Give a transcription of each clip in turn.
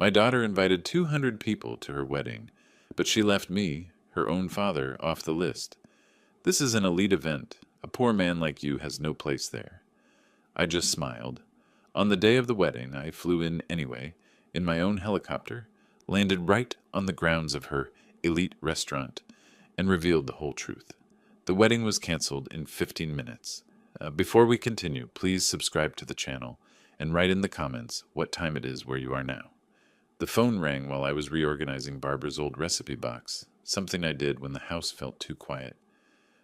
My daughter invited 200 people to her wedding, but she left me, her own father, off the list. This is an elite event. A poor man like you has no place there. I just smiled. On the day of the wedding, I flew in anyway, in my own helicopter, landed right on the grounds of her elite restaurant, and revealed the whole truth. The wedding was canceled in 15 minutes. Before we continue, please subscribe to the channel and write in the comments what time it is where you are now. The phone rang while I was reorganizing Barbara's old recipe box, something I did when the house felt too quiet.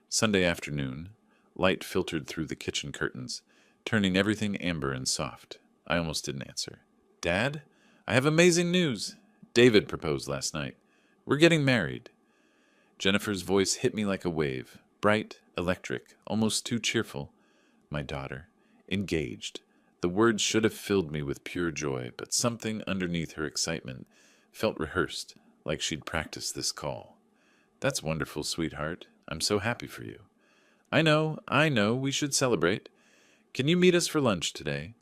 Sunday afternoon, light filtered through the kitchen curtains, turning everything amber and soft. I almost didn't answer. Dad, I have amazing news. David proposed last night. We're getting married. Jennifer's voice hit me like a wave, bright, electric, almost too cheerful. My daughter. Engaged. The words should have filled me with pure joy, but something underneath her excitement felt rehearsed, like she'd practiced this call. That's wonderful, sweetheart. I'm so happy for you. I know, we should celebrate. Can you meet us for lunch today?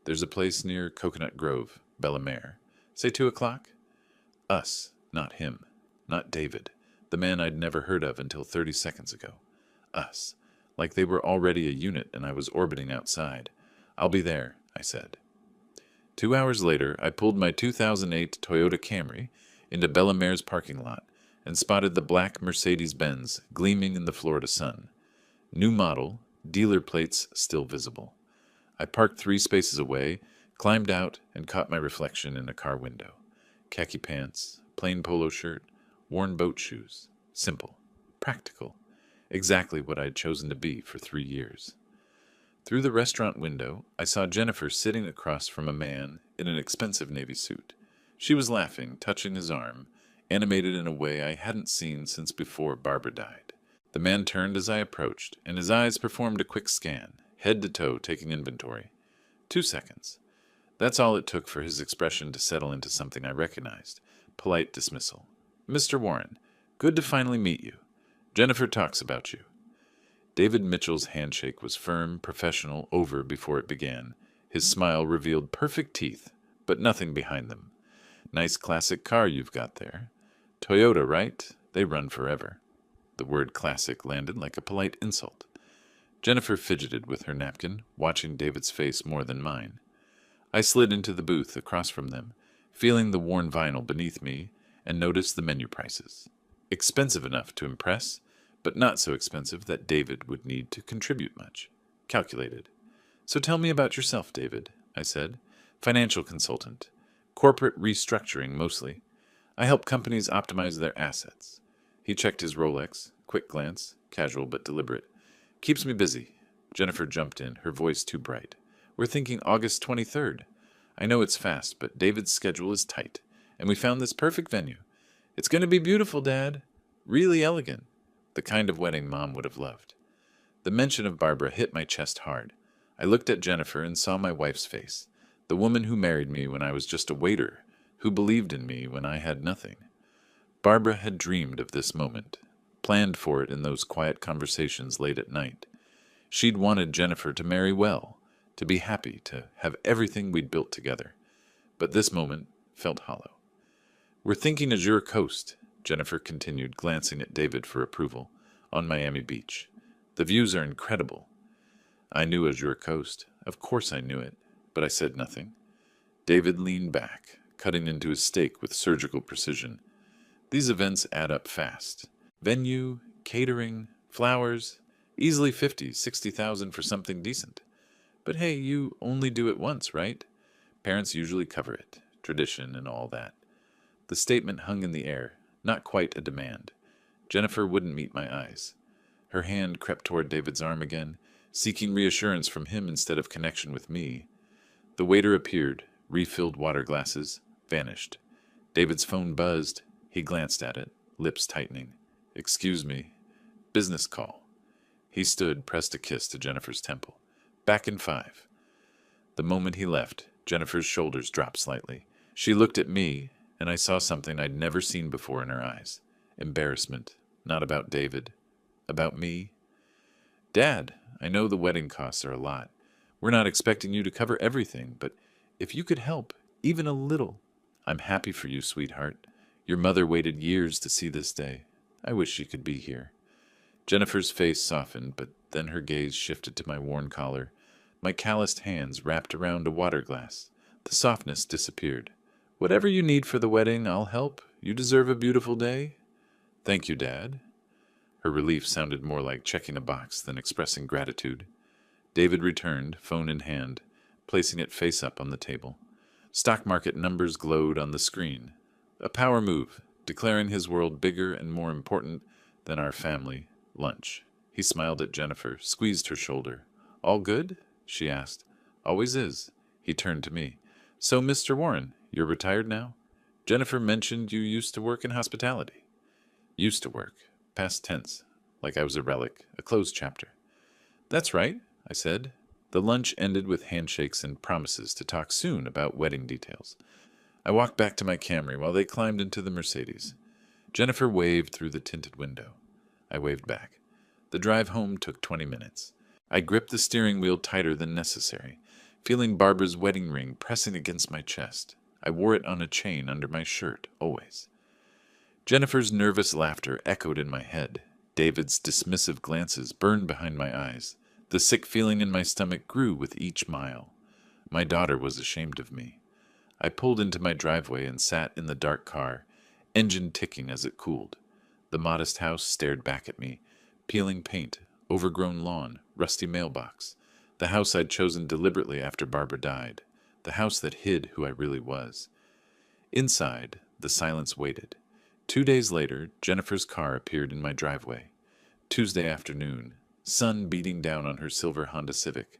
There's a place near Coconut Grove, Bellemare. Say 2 o'clock? Us, not him. Not David, the man I'd never heard of until 30 seconds ago. Us, like they were already a unit and I was orbiting outside. I'll be there, I said. 2 hours later, I pulled my 2008 Toyota Camry into Bellemare's parking lot and spotted the black Mercedes-Benz gleaming in the Florida sun. New model, dealer plates still visible. I parked 3 spaces away, climbed out, and caught my reflection in a car window. Khaki pants, plain polo shirt, worn boat shoes. Simple. Practical. Exactly what I'd chosen to be for 3 years. Through the restaurant window, I saw Jennifer sitting across from a man in an expensive navy suit. She was laughing, touching his arm, animated in a way I hadn't seen since before Barbara died. The man turned as I approached, and his eyes performed a quick scan, head to toe taking inventory. 2 seconds. That's all it took for his expression to settle into something I recognized. Polite dismissal. Mr. Warren, good to finally meet you. Jennifer talks about you. David Mitchell's handshake was firm, professional, over before it began. His smile revealed perfect teeth, but nothing behind them. Nice classic car you've got there. Toyota, right? They run forever. The word classic landed like a polite insult. Jennifer fidgeted with her napkin, watching David's face more than mine. I slid into the booth across from them, feeling the worn vinyl beneath me, and noticed the menu prices. Expensive enough to impress, but not so expensive that David would need to contribute much. Calculated. So tell me about yourself, David, I said. Financial consultant. Corporate restructuring, mostly. I help companies optimize their assets. He checked his Rolex, quick glance, casual but deliberate. Keeps me busy. Jennifer jumped in, her voice too bright. We're thinking August 23rd. I know it's fast, but David's schedule is tight, and we found this perfect venue. It's going to be beautiful, Dad. Really elegant. The kind of wedding Mom would have loved. The mention of Barbara hit my chest hard. I looked at Jennifer and saw my wife's face, the woman who married me when I was just a waiter, who believed in me when I had nothing. Barbara had dreamed of this moment, planned for it in those quiet conversations late at night. She'd wanted Jennifer to marry well, to be happy, to have everything we'd built together. But this moment felt hollow. We're thinking Azure Coast, Jennifer continued, glancing at David for approval, on Miami Beach. The views are incredible. I knew Azure Coast. Of course I knew it, but I said nothing. David leaned back, cutting into his steak with surgical precision. These events add up fast. Venue, catering, flowers, easily 50, 60,000 for something decent. But hey, you only do it once, right? Parents usually cover it, tradition and all that. The statement hung in the air, not quite a demand. Jennifer wouldn't meet my eyes. Her hand crept toward David's arm again, seeking reassurance from him instead of connection with me. The waiter appeared, refilled water glasses, vanished. David's phone buzzed. He glanced at it, lips tightening. Excuse me. Business call. He stood, pressed a kiss to Jennifer's temple. Back in 5. The moment he left, Jennifer's shoulders dropped slightly. She looked at me, and I saw something I'd never seen before in her eyes. Embarrassment. Not about David. About me. Dad, I know the wedding costs are a lot. We're not expecting you to cover everything, but if you could help, even a little, I'm happy for you, sweetheart. Your mother waited years to see this day. I wish she could be here. Jennifer's face softened, but then her gaze shifted to my worn collar. My calloused hands wrapped around a water glass. The softness disappeared. Whatever you need for the wedding, I'll help. You deserve a beautiful day. Thank you, Dad. Her relief sounded more like checking a box than expressing gratitude. David returned, phone in hand, placing it face up on the table. Stock market numbers glowed on the screen. A power move, declaring his world bigger and more important than our family lunch. He smiled at Jennifer, squeezed her shoulder. All good? She asked. Always is. He turned to me. So, Mr. Warren, you're retired now? Jennifer mentioned you used to work in hospitality. Used to work. Past tense. Like I was a relic. A closed chapter. That's right, I said. The lunch ended with handshakes and promises to talk soon about wedding details. I walked back to my Camry while they climbed into the Mercedes. Jennifer waved through the tinted window. I waved back. The drive home took 20 minutes. I gripped the steering wheel tighter than necessary, feeling Barbara's wedding ring pressing against my chest. I wore it on a chain under my shirt, always. Jennifer's nervous laughter echoed in my head. David's dismissive glances burned behind my eyes. The sick feeling in my stomach grew with each mile. My daughter was ashamed of me. I pulled into my driveway and sat in the dark car, engine ticking as it cooled. The modest house stared back at me, peeling paint, overgrown lawn, rusty mailbox. The house I'd chosen deliberately after Barbara died. The house that hid who I really was. Inside, the silence waited. 2 days later, Jennifer's car appeared in my driveway. Tuesday afternoon, sun beating down on her silver Honda Civic.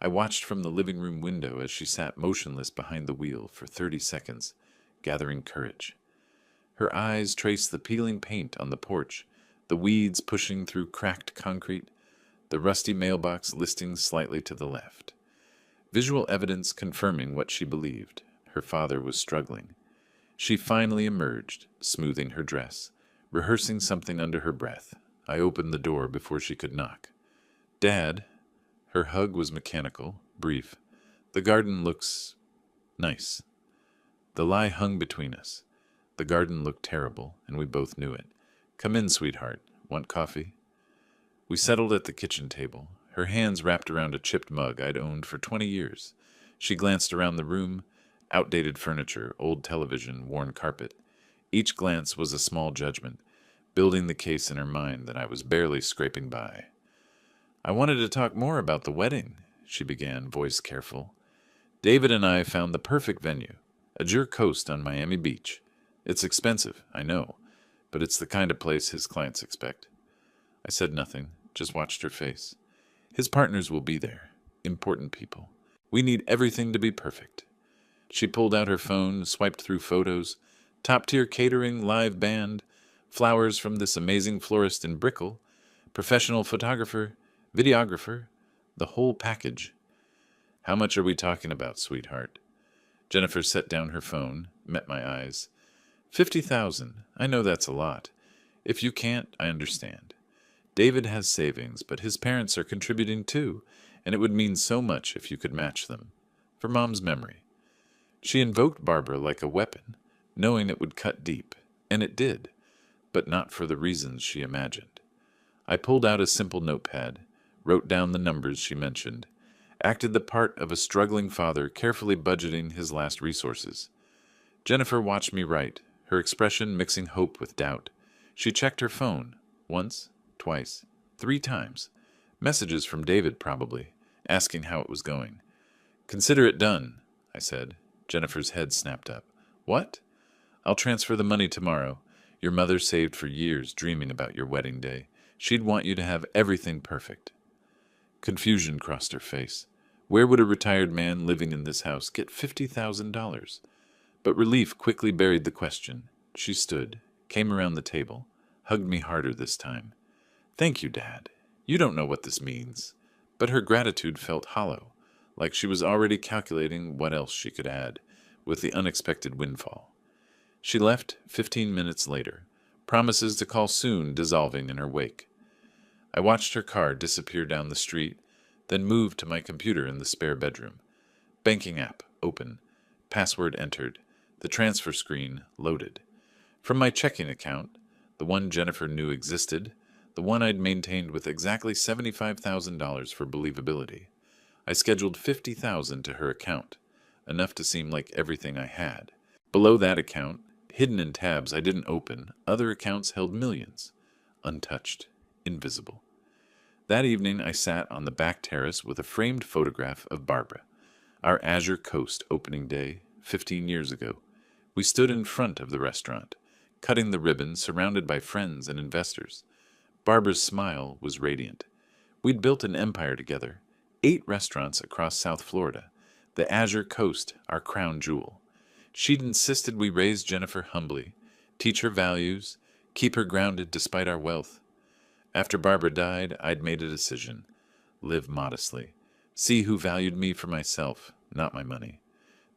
I watched from the living room window as she sat motionless behind the wheel for 30 seconds, gathering courage. Her eyes traced the peeling paint on the porch, the weeds pushing through cracked concrete, the rusty mailbox listing slightly to the left. Visual evidence confirming what she believed. Her father was struggling. She finally emerged, smoothing her dress, rehearsing something under her breath. I opened the door before she could knock. Dad. Her hug was mechanical, brief. The garden looks nice. The lie hung between us. The garden looked terrible, and we both knew it. Come in, sweetheart. Want coffee? We settled at the kitchen table, her hands wrapped around a chipped mug I'd owned for 20 years. She glanced around the room, outdated furniture, old television, worn carpet. Each glance was a small judgment, building the case in her mind that I was barely scraping by. I wanted to talk more about the wedding, she began, voice careful. David and I found the perfect venue, Azure Coast on Miami Beach. It's expensive, I know, but it's the kind of place his clients expect. I said nothing, just watched her face. His partners will be there, important people. We need everything to be perfect. She pulled out her phone, swiped through photos, top-tier catering, live band, flowers from this amazing florist in Brickell, professional photographer, videographer, the whole package. How much are we talking about, sweetheart? Jennifer set down her phone, met my eyes. 50,000. I know that's a lot. If you can't, I understand. David has savings, but his parents are contributing too, and it would mean so much if you could match them. For Mom's memory. She invoked Barbara like a weapon, knowing it would cut deep, and it did, but not for the reasons she imagined. I pulled out a simple notepad, wrote down the numbers she mentioned, acted the part of a struggling father carefully budgeting his last resources. Jennifer watched me write, her expression mixing hope with doubt. She checked her phone, once, twice, 3 times. Messages from David, probably, asking how it was going. Consider it done, I said. Jennifer's head snapped up. What? I'll transfer the money tomorrow. Your mother saved for years dreaming about your wedding day. She'd want you to have everything perfect. Confusion crossed her face. Where would a retired man living in this house get $50,000? But relief quickly buried the question. She stood, came around the table, hugged me harder this time. Thank you, Dad. You don't know what this means. But her gratitude felt hollow, like she was already calculating what else she could add, with the unexpected windfall. She left 15 minutes later, promises to call soon dissolving in her wake. I watched her car disappear down the street, then moved to my computer in the spare bedroom. Banking app open, password entered, The transfer screen loaded. From my checking account, the one Jennifer knew existed, the one I'd maintained with exactly $75,000 for believability, I scheduled $50,000 to her account, enough to seem like everything I had. Below that account, hidden in tabs I didn't open, other accounts held millions, untouched, invisible. That evening I sat on the back terrace with a framed photograph of Barbara, our Azure Coast opening day 15 years ago. We stood in front of the restaurant, cutting the ribbon, surrounded by friends and investors. Barbara's smile was radiant. We'd built an empire together, 8 restaurants across South Florida, the Azure Coast, our crown jewel. She'd insisted we raise Jennifer humbly, teach her values, keep her grounded despite our wealth. After Barbara died, I'd made a decision. Live modestly. See who valued me for myself, not my money.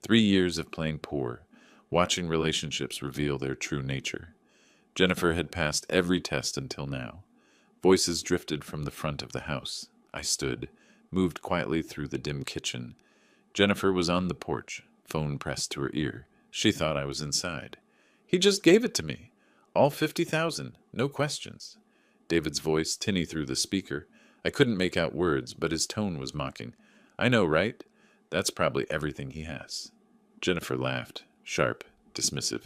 3 years of playing poor, watching relationships reveal their true nature. Jennifer had passed every test until now. Voices drifted from the front of the house. I stood, moved quietly through the dim kitchen. Jennifer was on the porch, phone pressed to her ear. She thought I was inside. He just gave it to me. All 50,000, no questions. David's voice tinny through the speaker. I couldn't make out words, but his tone was mocking. I know, right? That's probably everything he has. Jennifer laughed, sharp, dismissive.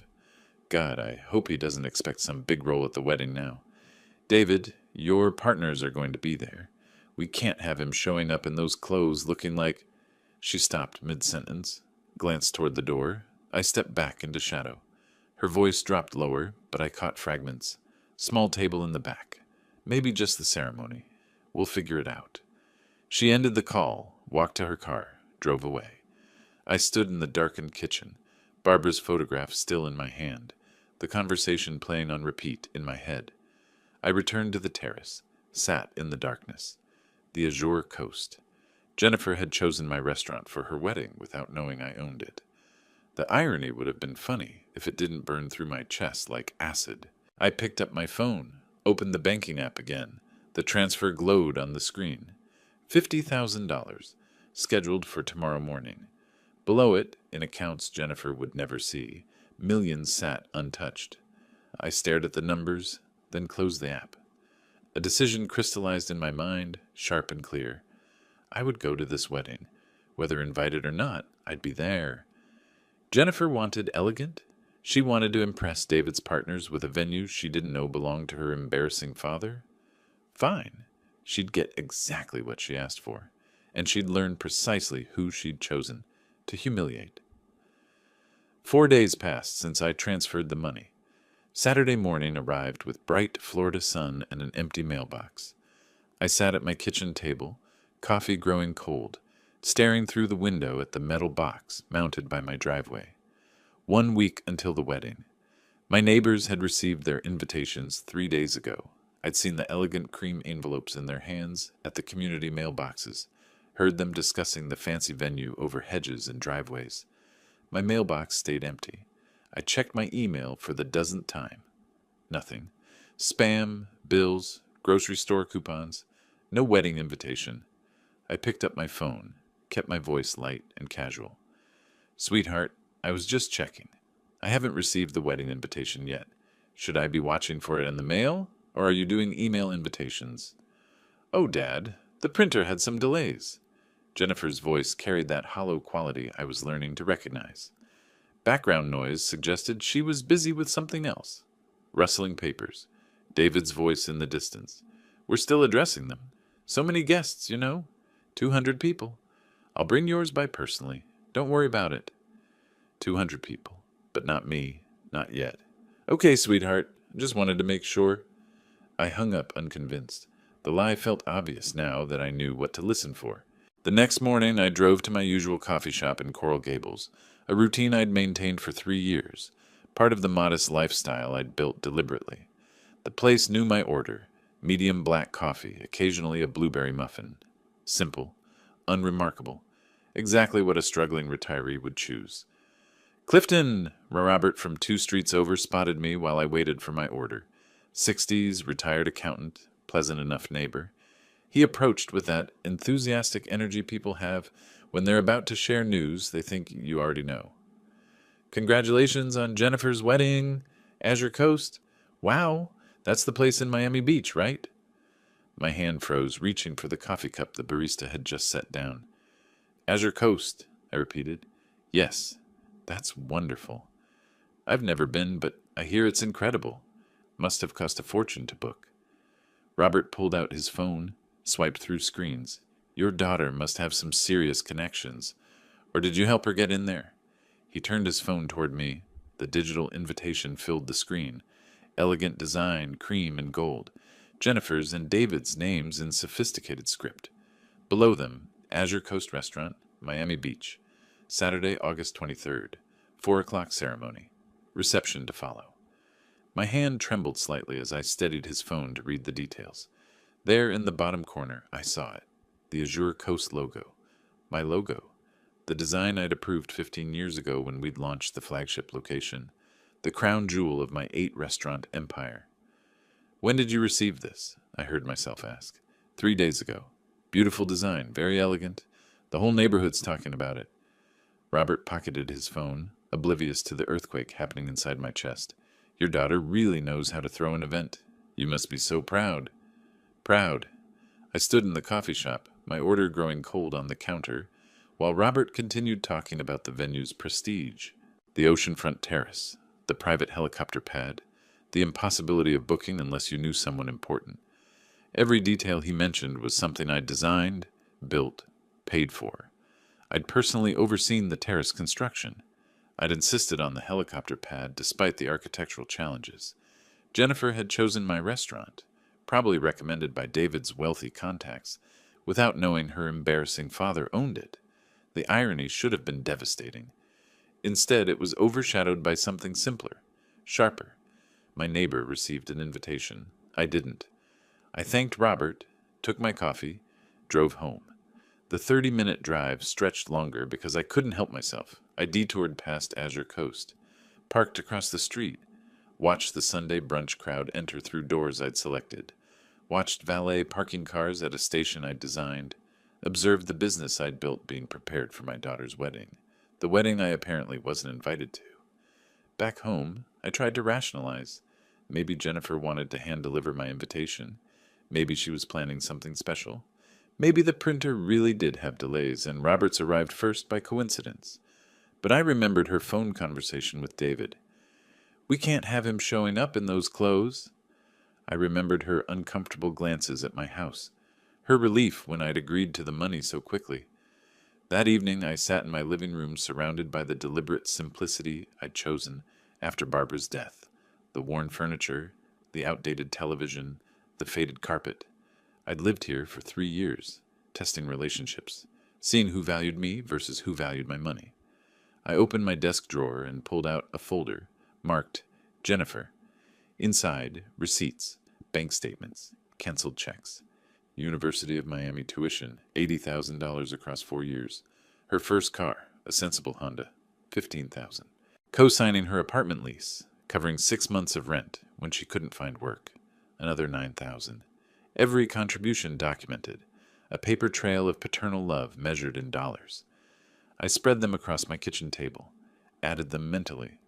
God, I hope he doesn't expect some big role at the wedding now. David, your partners are going to be there. We can't have him showing up in those clothes looking like... She stopped mid-sentence, glanced toward the door. I stepped back into shadow. Her voice dropped lower, but I caught fragments. Small table in the back. Maybe just the ceremony. We'll figure it out. She ended the call, walked to her car, drove away. I stood in the darkened kitchen, Barbara's photograph still in my hand, the conversation playing on repeat in my head. I returned to the terrace, sat in the darkness. The Azure Coast. Jennifer had chosen my restaurant for her wedding without knowing I owned it. The irony would have been funny if it didn't burn through my chest like acid. I picked up my phone, opened the banking app again. The transfer glowed on the screen. $50,000, scheduled for tomorrow morning. Below it, in accounts Jennifer would never see, millions sat untouched. I stared at the numbers, then closed the app. A decision crystallized in my mind, sharp and clear. I would go to this wedding. Whether invited or not, I'd be there. Jennifer wanted elegant. She wanted to impress David's partners with a venue she didn't know belonged to her embarrassing father. Fine. She'd get exactly what she asked for, and she'd learn precisely who she'd chosen to humiliate. 4 days passed since I transferred the money. Saturday morning arrived with bright Florida sun and an empty mailbox. I sat at my kitchen table, coffee growing cold, staring through the window at the metal box mounted by my driveway. 1 week until the wedding. My neighbors had received their invitations 3 days ago. I'd seen the elegant cream envelopes in their hands at the community mailboxes, heard them discussing the fancy venue over hedges and driveways. My mailbox stayed empty. I checked my email for the dozenth time. Nothing. Spam, bills, grocery store coupons, no wedding invitation. I picked up my phone, kept my voice light and casual. Sweetheart, I was just checking. I haven't received the wedding invitation yet. Should I be watching for it in the mail, or are you doing email invitations? Oh, Dad, the printer had some delays. Jennifer's voice carried that hollow quality I was learning to recognize. Background noise suggested she was busy with something else. Rustling papers. David's voice in the distance. We're still addressing them. So many guests, 200 people. I'll bring yours by personally. Don't worry about it. 200 people. But not me. Not yet. Okay, sweetheart. Just wanted to make sure. I hung up unconvinced. The lie felt obvious now that I knew what to listen for. The next morning, I drove to my usual coffee shop in Coral Gables, a routine I'd maintained for 3 years, part of the modest lifestyle I'd built deliberately. The place knew my order: medium black coffee, occasionally a blueberry muffin. Simple, unremarkable, exactly what a struggling retiree would choose. Clifton! Robert from 2 streets over spotted me while I waited for my order. 60s, retired accountant, pleasant enough neighbor. He approached with that enthusiastic energy people have when they're about to share news they think you already know. Congratulations on Jennifer's wedding. Azure Coast. Wow, that's the place in Miami Beach, right? My hand froze, reaching for the coffee cup the barista had just set down. Azure Coast, I repeated. Yes, that's wonderful. I've never been, but I hear it's incredible. Must have cost a fortune to book. Robert pulled out his phone, swiped through screens. Your daughter must have some serious connections. Or did you help her get in there? He turned his phone toward me. The digital invitation filled the screen. Elegant design, cream and gold. Jennifer's and David's names in sophisticated script. Below them, Azure Coast Restaurant, Miami Beach. Saturday, August 23rd. 4 o'clock ceremony. Reception to follow. My hand trembled slightly as I steadied his phone to read the details. There in the bottom corner, I saw it. The Azure Coast logo. My logo. The design I'd approved 15 years ago when we'd launched the flagship location. The crown jewel of my 8-restaurant empire. When did you receive this? I heard myself ask. 3 days ago. Beautiful design, very elegant. The whole neighborhood's talking about it. Robert pocketed his phone, oblivious to the earthquake happening inside my chest. Your daughter really knows how to throw an event. You must be so proud. Proud. I stood in the coffee shop, my order growing cold on the counter, while Robert continued talking about the venue's prestige, the oceanfront terrace, the private helicopter pad, the impossibility of booking unless you knew someone important. Every detail he mentioned was something I'd designed, built, paid for. I'd personally overseen the terrace construction. I'd insisted on the helicopter pad despite the architectural challenges. Jennifer had chosen my restaurant, probably recommended by David's wealthy contacts, without knowing her embarrassing father owned it. The irony should have been devastating. Instead, it was overshadowed by something simpler, sharper. My neighbor received an invitation. I didn't. I thanked Robert, took my coffee, drove home. The 30-minute drive stretched longer because I couldn't help myself. I detoured past Azure Coast, parked across the street, watched the Sunday brunch crowd enter through doors I'd selected, watched valet parking cars at a station I'd designed, observed the business I'd built being prepared for my daughter's wedding, the wedding I apparently wasn't invited to. Back home, I tried to rationalize. Maybe Jennifer wanted to hand-deliver my invitation. Maybe she was planning something special. Maybe the printer really did have delays, and Roberts arrived first by coincidence. But I remembered her phone conversation with David. We can't have him showing up in those clothes. I remembered her uncomfortable glances at my house, her relief when I'd agreed to the money so quickly. That evening I sat in my living room surrounded by the deliberate simplicity I'd chosen after Barbara's death, the worn furniture, the outdated television, the faded carpet. I'd lived here for 3 years, testing relationships, seeing who valued me versus who valued my money. I opened my desk drawer and pulled out a folder marked Jennifer. Inside, receipts, bank statements, canceled checks. University of Miami tuition, $80,000 across 4 years. Her first car, a sensible Honda, $15,000. Co-signing her apartment lease, covering 6 months of rent when she couldn't find work, another $9,000. Every contribution documented, a paper trail of paternal love measured in dollars. I spread them across my kitchen table, added them mentally.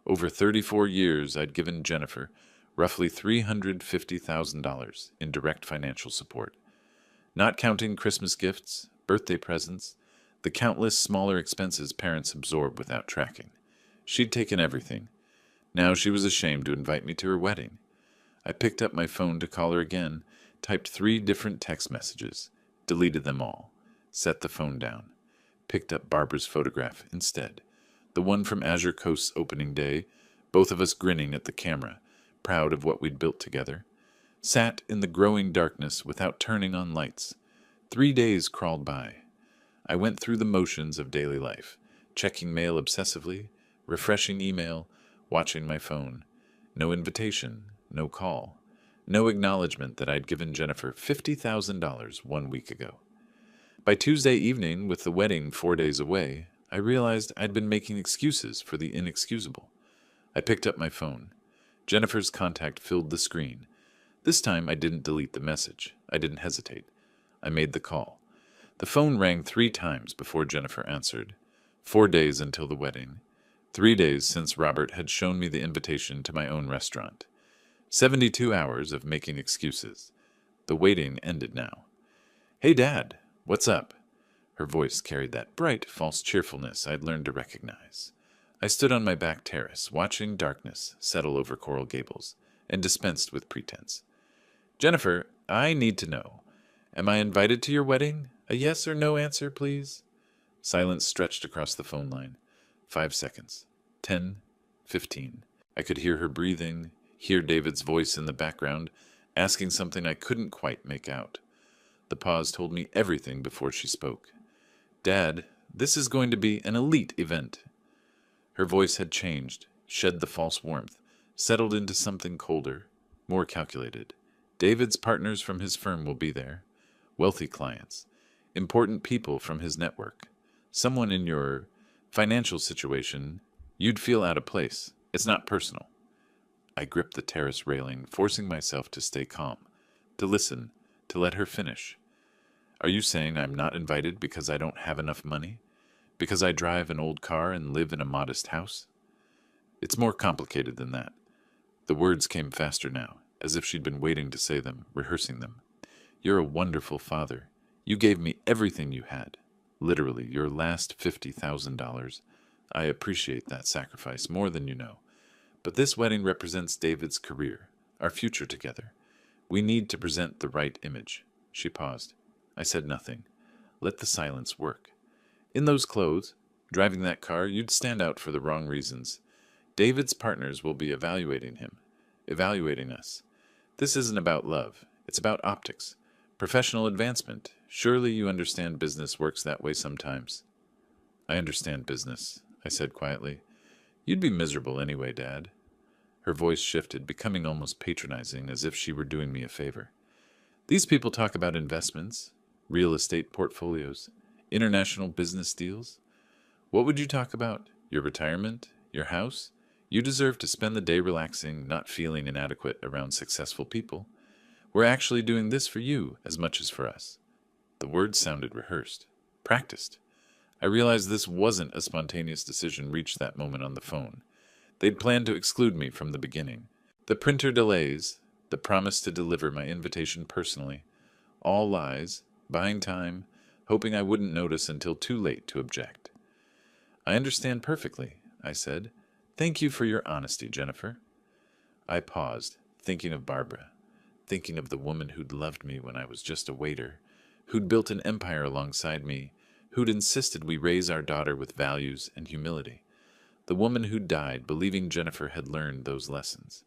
Over 34 years, I'd given Jennifer roughly $350,000 in direct financial support. Not counting Christmas gifts, birthday presents, the countless smaller expenses parents absorb without tracking. She'd taken everything. Now she was ashamed to invite me to her wedding. I picked up my phone to call her again, typed 3 different text messages, deleted them all, set the phone down, picked up Barbara's photograph instead, the one from Azure Coast's opening day, both of us grinning at the camera, proud of what we'd built together. Sat in the growing darkness without turning on lights. 3 days crawled by. I went through the motions of daily life, checking mail obsessively, refreshing email, watching my phone. No invitation, no call, no acknowledgement that I'd given Jennifer $50,000 1 week ago. By Tuesday evening, with the wedding 4 days away, I realized I'd been making excuses for the inexcusable. I picked up my phone. Jennifer's contact filled the screen. This time I didn't delete the message. I didn't hesitate. I made the call. The phone rang 3 times before Jennifer answered. 4 days until the wedding. 3 days since Robert had shown me the invitation to my own restaurant. 72 hours of making excuses. The waiting ended now. "Hey, Dad, what's up?" Her voice carried that bright, false cheerfulness I'd learned to recognize. I stood on my back terrace, watching darkness settle over Coral Gables, and dispensed with pretense. "Jennifer, I need to know. Am I invited to your wedding? A yes or no answer, please." Silence stretched across the phone line. 5 seconds. 10. 15. I could hear her breathing, hear David's voice in the background, asking something I couldn't quite make out. The pause told me everything before she spoke. "Dad, this is going to be an elite event." Her voice had changed, shed the false warmth, settled into something colder, more calculated. "David's partners from his firm will be there. Wealthy clients. Important people from his network. Someone in your financial situation you'd feel out of place. It's not personal." I gripped the terrace railing, forcing myself to stay calm, to listen, to let her finish. "Are you saying I'm not invited because I don't have enough money? Because I drive an old car and live in a modest house?" "It's more complicated than that." The words came faster now, as if she'd been waiting to say them, rehearsing them. "You're a wonderful father. You gave me everything you had. Literally, your last $50,000. I appreciate that sacrifice more than you know. But this wedding represents David's career, our future together. We need to present the right image." She paused. I said nothing. Let the silence work. "In those clothes, driving that car, you'd stand out for the wrong reasons. David's partners will be evaluating him, evaluating us. This isn't about love. It's about optics. Professional advancement. Surely you understand business works that way sometimes." "I understand business," I said quietly. "You'd be miserable anyway, Dad." Her voice shifted, becoming almost patronizing, as if she were doing me a favor. "These people talk about investments, real estate portfolios, international business deals. What would you talk about? Your retirement? Your house? You deserve to spend the day relaxing, not feeling inadequate around successful people. We're actually doing this for you as much as for us." The words sounded rehearsed, practiced. I realized this wasn't a spontaneous decision reached that moment on the phone. They'd planned to exclude me from the beginning. The printer delays, the promise to deliver my invitation personally, all lies, buying time, hoping I wouldn't notice until too late to object. "I understand perfectly," I said. "Thank you for your honesty, Jennifer." I paused, thinking of Barbara, thinking of the woman who'd loved me when I was just a waiter, who'd built an empire alongside me, who'd insisted we raise our daughter with values and humility. The woman who died believing Jennifer had learned those lessons.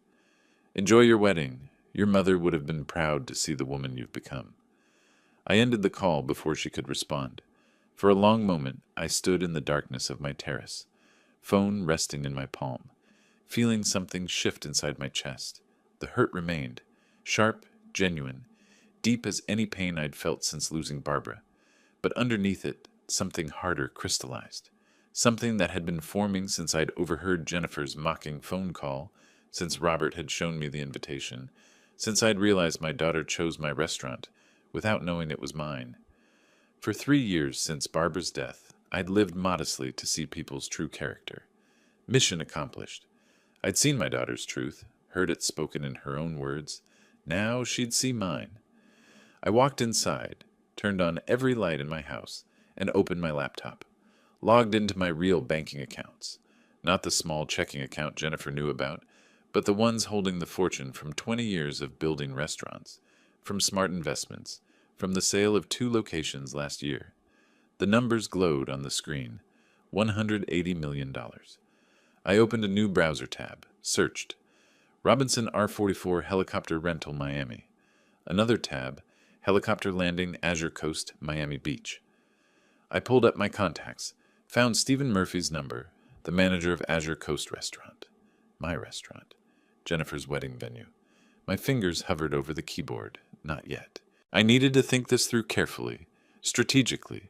"Enjoy your wedding. Your mother would have been proud to see the woman you've become." I ended the call before she could respond. For a long moment, I stood in the darkness of my terrace, phone resting in my palm, feeling something shift inside my chest. The hurt remained, sharp, genuine, deep as any pain I'd felt since losing Barbara. But underneath it, something harder crystallized. Something that had been forming since I'd overheard Jennifer's mocking phone call, since Robert had shown me the invitation, since I'd realized my daughter chose my restaurant, without knowing it was mine. For 3 years since Barbara's death, I'd lived modestly to see people's true character. Mission accomplished. I'd seen my daughter's truth, heard it spoken in her own words. Now she'd see mine. I walked inside, turned on every light in my house, and opened my laptop. Logged into my real banking accounts. Not the small checking account Jennifer knew about, but the ones holding the fortune from 20 years of building restaurants, from smart investments, from the sale of 2 locations last year. The numbers glowed on the screen. $180 million. I opened a new browser tab, searched. Robinson R44 Helicopter Rental Miami. Another tab, Helicopter Landing Azure Coast, Miami Beach. I pulled up my contacts, found Stephen Murphy's number, the manager of Azure Coast Restaurant. My restaurant. Jennifer's wedding venue. My fingers hovered over the keyboard. Not yet. I needed to think this through carefully, strategically,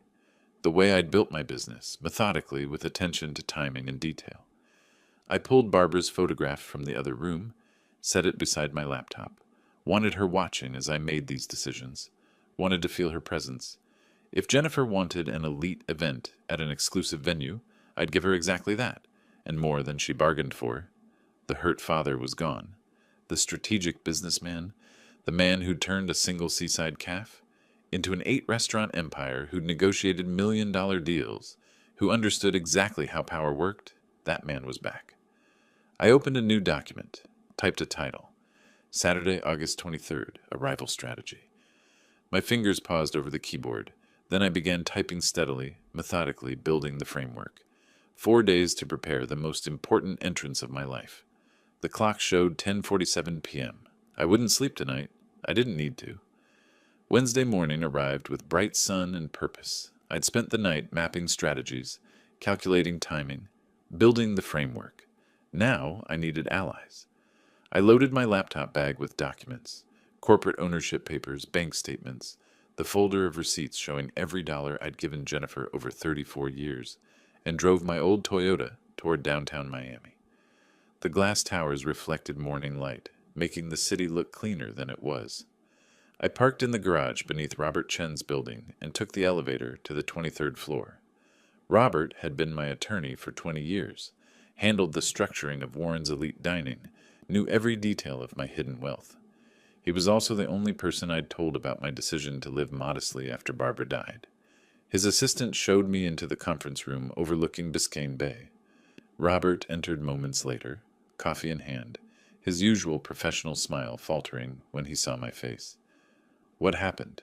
the way I'd built my business, methodically, with attention to timing and detail. I pulled Barbara's photograph from the other room, set it beside my laptop. Wanted her watching as I made these decisions. Wanted to feel her presence. If Jennifer wanted an elite event at an exclusive venue, I'd give her exactly that, and more than she bargained for. The hurt father was gone. The strategic businessman, the man who'd turned a single seaside cafe into an 8-restaurant empire, who'd negotiated million-dollar deals, who understood exactly how power worked, that man was back. I opened a new document, typed a title. Saturday, August 23rd, Arrival Strategy. My fingers paused over the keyboard. Then I began typing steadily, methodically, building the framework. 4 days to prepare the most important entrance of my life. The clock showed 10:47 p.m. I wouldn't sleep tonight. I didn't need to. Wednesday morning arrived with bright sun and purpose. I'd spent the night mapping strategies, calculating timing, building the framework. Now I needed allies. I loaded my laptop bag with documents, corporate ownership papers, bank statements, the folder of receipts showing every dollar I'd given Jennifer over 34 years, and drove my old Toyota toward downtown Miami. The glass towers reflected morning light, making the city look cleaner than it was. I parked in the garage beneath Robert Chen's building and took the elevator to the 23rd floor. Robert had been my attorney for 20 years, handled the structuring of Warren's elite dining, knew every detail of my hidden wealth. He was also the only person I'd told about my decision to live modestly after Barbara died. His assistant showed me into the conference room overlooking Biscayne Bay. Robert entered moments later, coffee in hand, his usual professional smile faltering when he saw my face. What happened?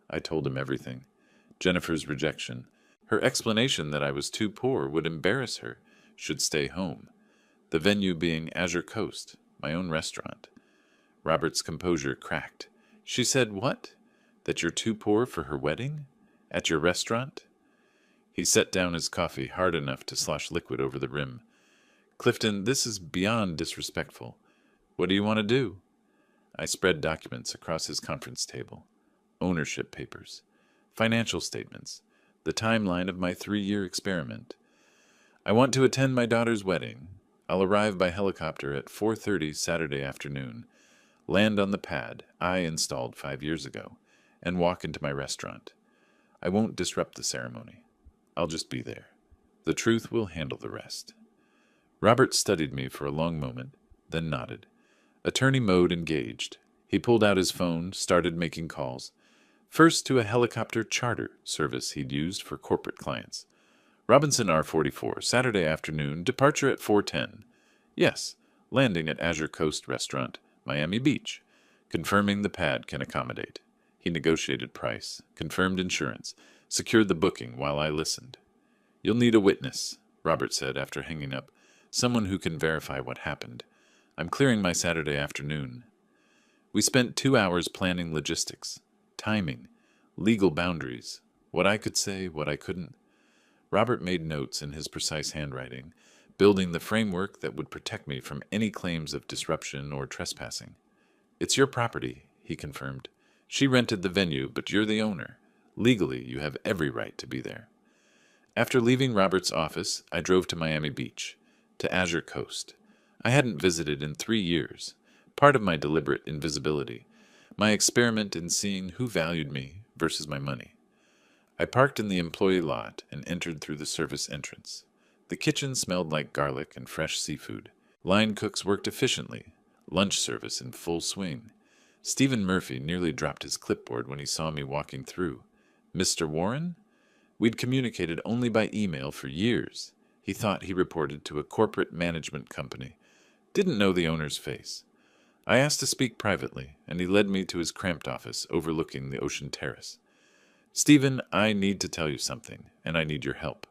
I told him everything. Jennifer's rejection. Her explanation that I was too poor, would embarrass her, should stay home. The venue being Azure Coast, my own restaurant. Robert's composure cracked. She said, "What? That you're too poor for her wedding? At your restaurant?" He set down his coffee hard enough to slosh liquid over the rim. "Clifton, this is beyond disrespectful. What do you want to do?" I spread documents across his conference table. Ownership papers, financial statements, the timeline of my 3-year experiment. "I want to attend my daughter's wedding. I'll arrive by helicopter at 4:30 Saturday afternoon, land on the pad I installed 5 years ago, and walk into my restaurant. I won't disrupt the ceremony. I'll just be there. The truth will handle the rest." Robert studied me for a long moment, then nodded. Attorney mode engaged. He pulled out his phone, started making calls. First to a helicopter charter service he'd used for corporate clients. "Robinson R44, Saturday afternoon, departure at 4:10. Yes, landing at Azure Coast Restaurant, Miami Beach. Confirming the pad can accommodate." He negotiated price, confirmed insurance, secured the booking while I listened. "You'll need a witness," Robert said after hanging up. "Someone who can verify what happened. I'm clearing my Saturday afternoon." We spent 2 hours planning logistics, timing, legal boundaries, what I could say, what I couldn't. Robert made notes in his precise handwriting, building the framework that would protect me from any claims of disruption or trespassing. "It's your property," he confirmed. "She rented the venue, but you're the owner. Legally, you have every right to be there." After leaving Robert's office, I drove to Miami Beach, to Azure Coast. I hadn't visited in 3 years, part of my deliberate invisibility, my experiment in seeing who valued me versus my money. I parked in the employee lot and entered through the service entrance. The kitchen smelled like garlic and fresh seafood. Line cooks worked efficiently, lunch service in full swing. Stephen Murphy nearly dropped his clipboard when he saw me walking through. "Mr. Warren?" We'd communicated only by email for years. He thought he reported to a corporate management company. Didn't know the owner's face. I asked to speak privately, and he led me to his cramped office overlooking the ocean terrace. "Stephen, I need to tell you something, and I need your help."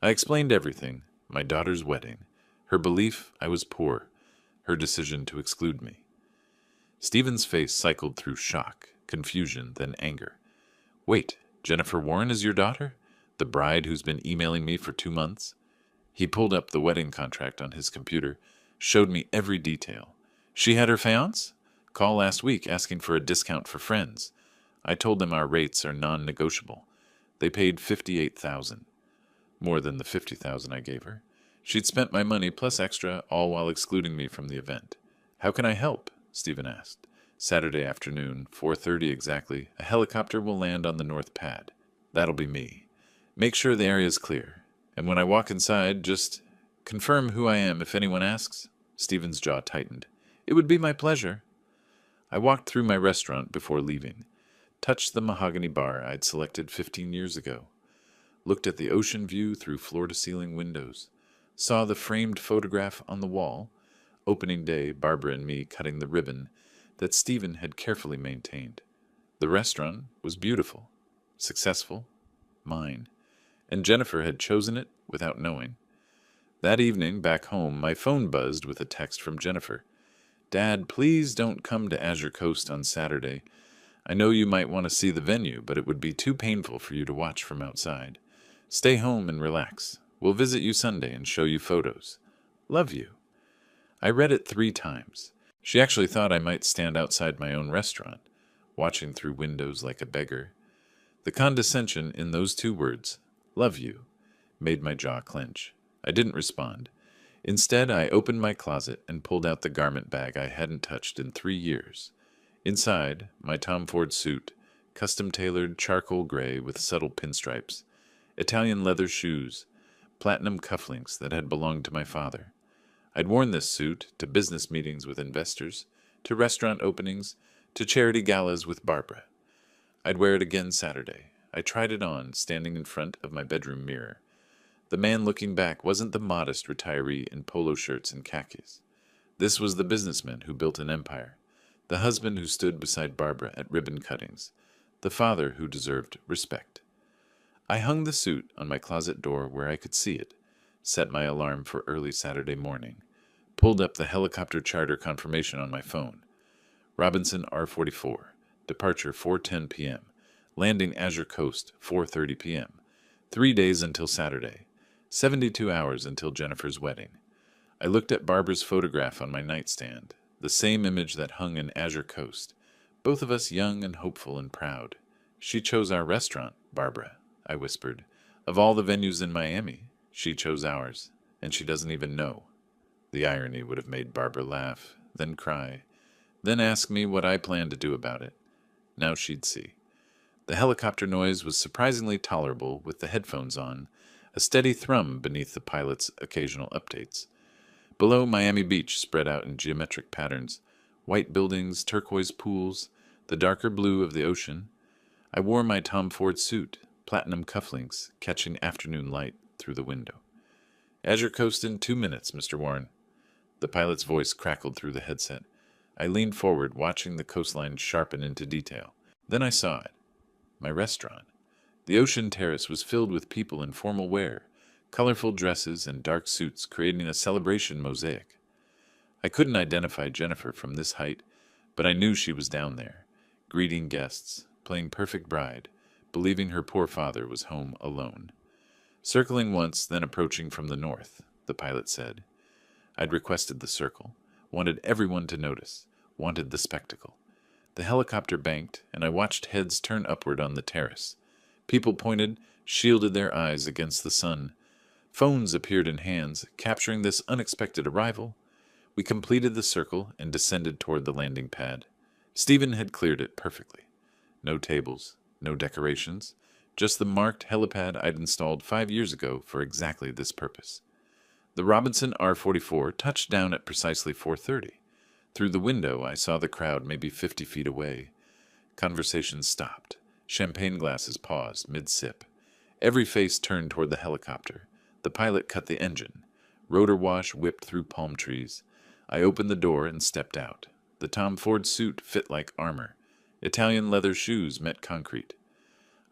I explained everything, my daughter's wedding, her belief I was poor, her decision to exclude me. Stephen's face cycled through shock, confusion, then anger. "Wait, Jennifer Warren is your daughter? The bride who's been emailing me for 2 months?" He pulled up the wedding contract on his computer, showed me every detail. "She had her fiancé? Call last week asking for a discount for friends. I told them our rates are non-negotiable. They paid $58,000. More than the $50,000 I gave her. She'd spent my money plus extra, all while excluding me from the event. How can I help?" Stephen asked. "Saturday afternoon, 4:30 exactly, a helicopter will land on the north pad. That'll be me. Make sure the area's clear. And when I walk inside, just Confirm who I am if anyone asks. Stephen's jaw tightened. It would be my pleasure. I walked through my restaurant before leaving, touched the mahogany bar I'd selected 15 years ago, looked at the ocean view through floor-to-ceiling windows, saw the framed photograph on the wall, opening day, Barbara and me cutting the ribbon that Stephen had carefully maintained. The restaurant was beautiful, successful, mine, and Jennifer had chosen it without knowing. That evening, back home, my phone buzzed with a text from Jennifer. Dad, please don't come to Azure Coast on Saturday. I know you might want to see the venue, but it would be too painful for you to watch from outside. Stay home and relax. We'll visit you Sunday and show you photos. Love you. I read it 3 times. She actually thought I might stand outside my own restaurant, watching through windows like a beggar. The condescension in those 2 words, love you, made my jaw clench. I didn't respond. Instead, I opened my closet and pulled out the garment bag I hadn't touched in 3 years. Inside, my Tom Ford suit, custom-tailored charcoal gray with subtle pinstripes, Italian leather shoes, platinum cufflinks that had belonged to my father. I'd worn this suit to business meetings with investors, to restaurant openings, to charity galas with Barbara. I'd wear it again Saturday. I tried it on, standing in front of my bedroom mirror. The man looking back wasn't the modest retiree in polo shirts and khakis. This was the businessman who built an empire, the husband who stood beside Barbara at ribbon cuttings, the father who deserved respect. I hung the suit on my closet door where I could see it, set my alarm for early Saturday morning, pulled up the helicopter charter confirmation on my phone. Robinson R-44, departure 4:10 p.m., landing Azure Coast 4:30 p.m., 3 days until Saturday, 72 hours until Jennifer's wedding. I looked at Barbara's photograph on my nightstand, the same image that hung in Azure Coast, both of us young and hopeful and proud. She chose our restaurant, Barbara, I whispered. Of all the venues in Miami, she chose ours, and she doesn't even know. The irony would have made Barbara laugh, then cry, then ask me what I planned to do about it. Now she'd see. The helicopter noise was surprisingly tolerable with the headphones on, a steady thrum beneath the pilot's occasional updates. Below, Miami Beach spread out in geometric patterns, white buildings, turquoise pools, the darker blue of the ocean. I wore my Tom Ford suit, platinum cufflinks, catching afternoon light through the window. Azure Coast in 2 minutes, Mr. Warren. The pilot's voice crackled through the headset. I leaned forward, watching the coastline sharpen into detail. Then I saw it. My restaurant. The ocean terrace was filled with people in formal wear, colorful dresses and dark suits creating a celebration mosaic. I couldn't identify Jennifer from this height, but I knew she was down there, greeting guests, playing perfect bride, believing her poor father was home alone. Circling once, then approaching from the north, the pilot said. I'd requested the circle, wanted everyone to notice, wanted the spectacle. The helicopter banked, and I watched heads turn upward on the terrace. People pointed, shielded their eyes against the sun. Phones appeared in hands, capturing this unexpected arrival. We completed the circle and descended toward the landing pad. Stephen had cleared it perfectly. No tables, no decorations, just the marked helipad I'd installed 5 years ago for exactly this purpose. The Robinson R-44 touched down at precisely 4:30. Through the window, I saw the crowd maybe 50 feet away. Conversation stopped. Champagne glasses paused mid-sip. Every face turned toward the helicopter. The pilot cut the engine. Rotor wash whipped through palm trees. I opened the door and stepped out. The Tom Ford suit fit like armor. Italian leather shoes met concrete.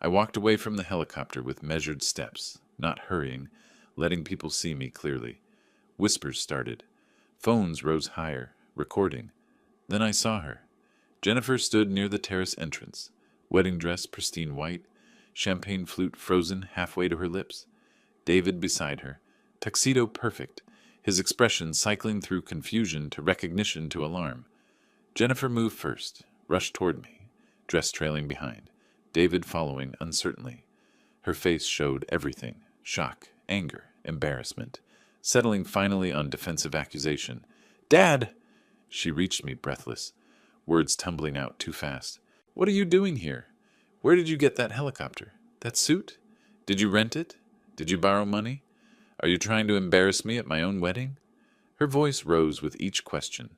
I walked away from the helicopter with measured steps, not hurrying, letting people see me clearly. Whispers started. Phones rose higher, recording. Then I saw her. Jennifer stood near the terrace entrance, wedding dress pristine white, champagne flute frozen halfway to her lips. David beside her, tuxedo perfect, his expression cycling through confusion to recognition to alarm. Jennifer moved first, rushed toward me, dress trailing behind, David following uncertainly. Her face showed everything, shock, anger, embarrassment, settling finally on defensive accusation. "Dad!" She reached me breathless, words tumbling out too fast. "What are you doing here? Where did you get that helicopter? That suit? Did you rent it? Did you borrow money? Are you trying to embarrass me at my own wedding? Her voice rose with each question.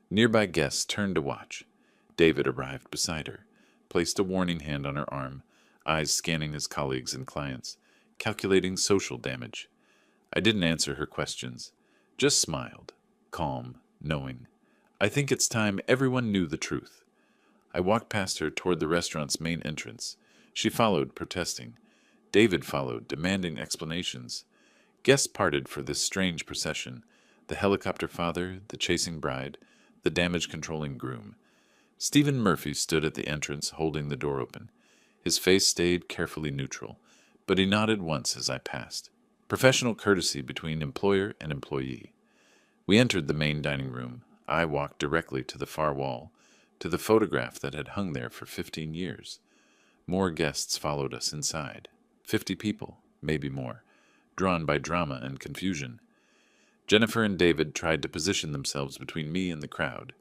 Nearby guests turned to watch. David arrived beside her, placed a warning hand on her arm, eyes scanning his colleagues and clients, calculating social damage. I didn't answer her questions, just smiled, calm, knowing. I think it's time everyone knew the truth. I walked past her toward the restaurant's main entrance. She followed, protesting. David followed, demanding explanations. Guests parted for this strange procession: the helicopter father, the chasing bride, the damage-controlling groom. Stephen Murphy stood at the entrance, holding the door open. His face stayed carefully neutral, but he nodded once as I passed. Professional courtesy between employer and employee. We entered the main dining room. I walked directly to the far wall, to the photograph that had hung there for 15 years. More guests followed us inside. 50 people, maybe more, drawn by drama and confusion. Jennifer and David tried to position themselves between me and the crowd,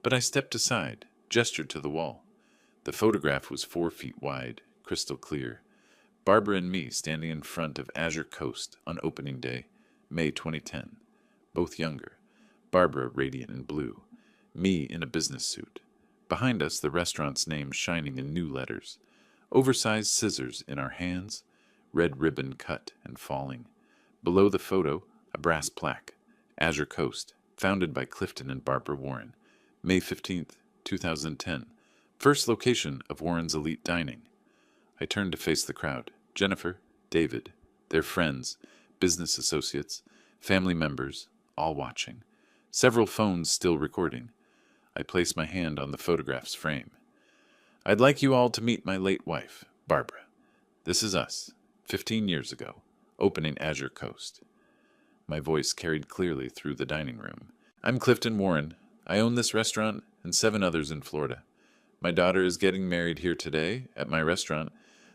but I stepped aside, gestured to the wall. The photograph was 4 feet wide, crystal clear. Barbara and me standing in front of Azure Coast on opening day, May 2010. Both younger. Barbara radiant in blue. Me in a business suit. Behind us, the restaurant's name shining in new letters. Oversized scissors in our hands. Red ribbon cut and falling. Below the photo, a brass plaque. Azure Coast, founded by Clifton and Barbara Warren. May 15th, 2010. First location of Warren's Elite Dining. I turned to face the crowd. Jennifer, David, their friends, business associates, family members, all watching. Several phones still recording. I placed my hand on the photograph's frame. I'd like you all to meet my late wife, Barbara. This is us, 15 years ago, opening Azure Coast. My voice carried clearly through the dining room. I'm Clifton Warren. I own this restaurant and 7 others in Florida. My daughter is getting married here today at my restaurant,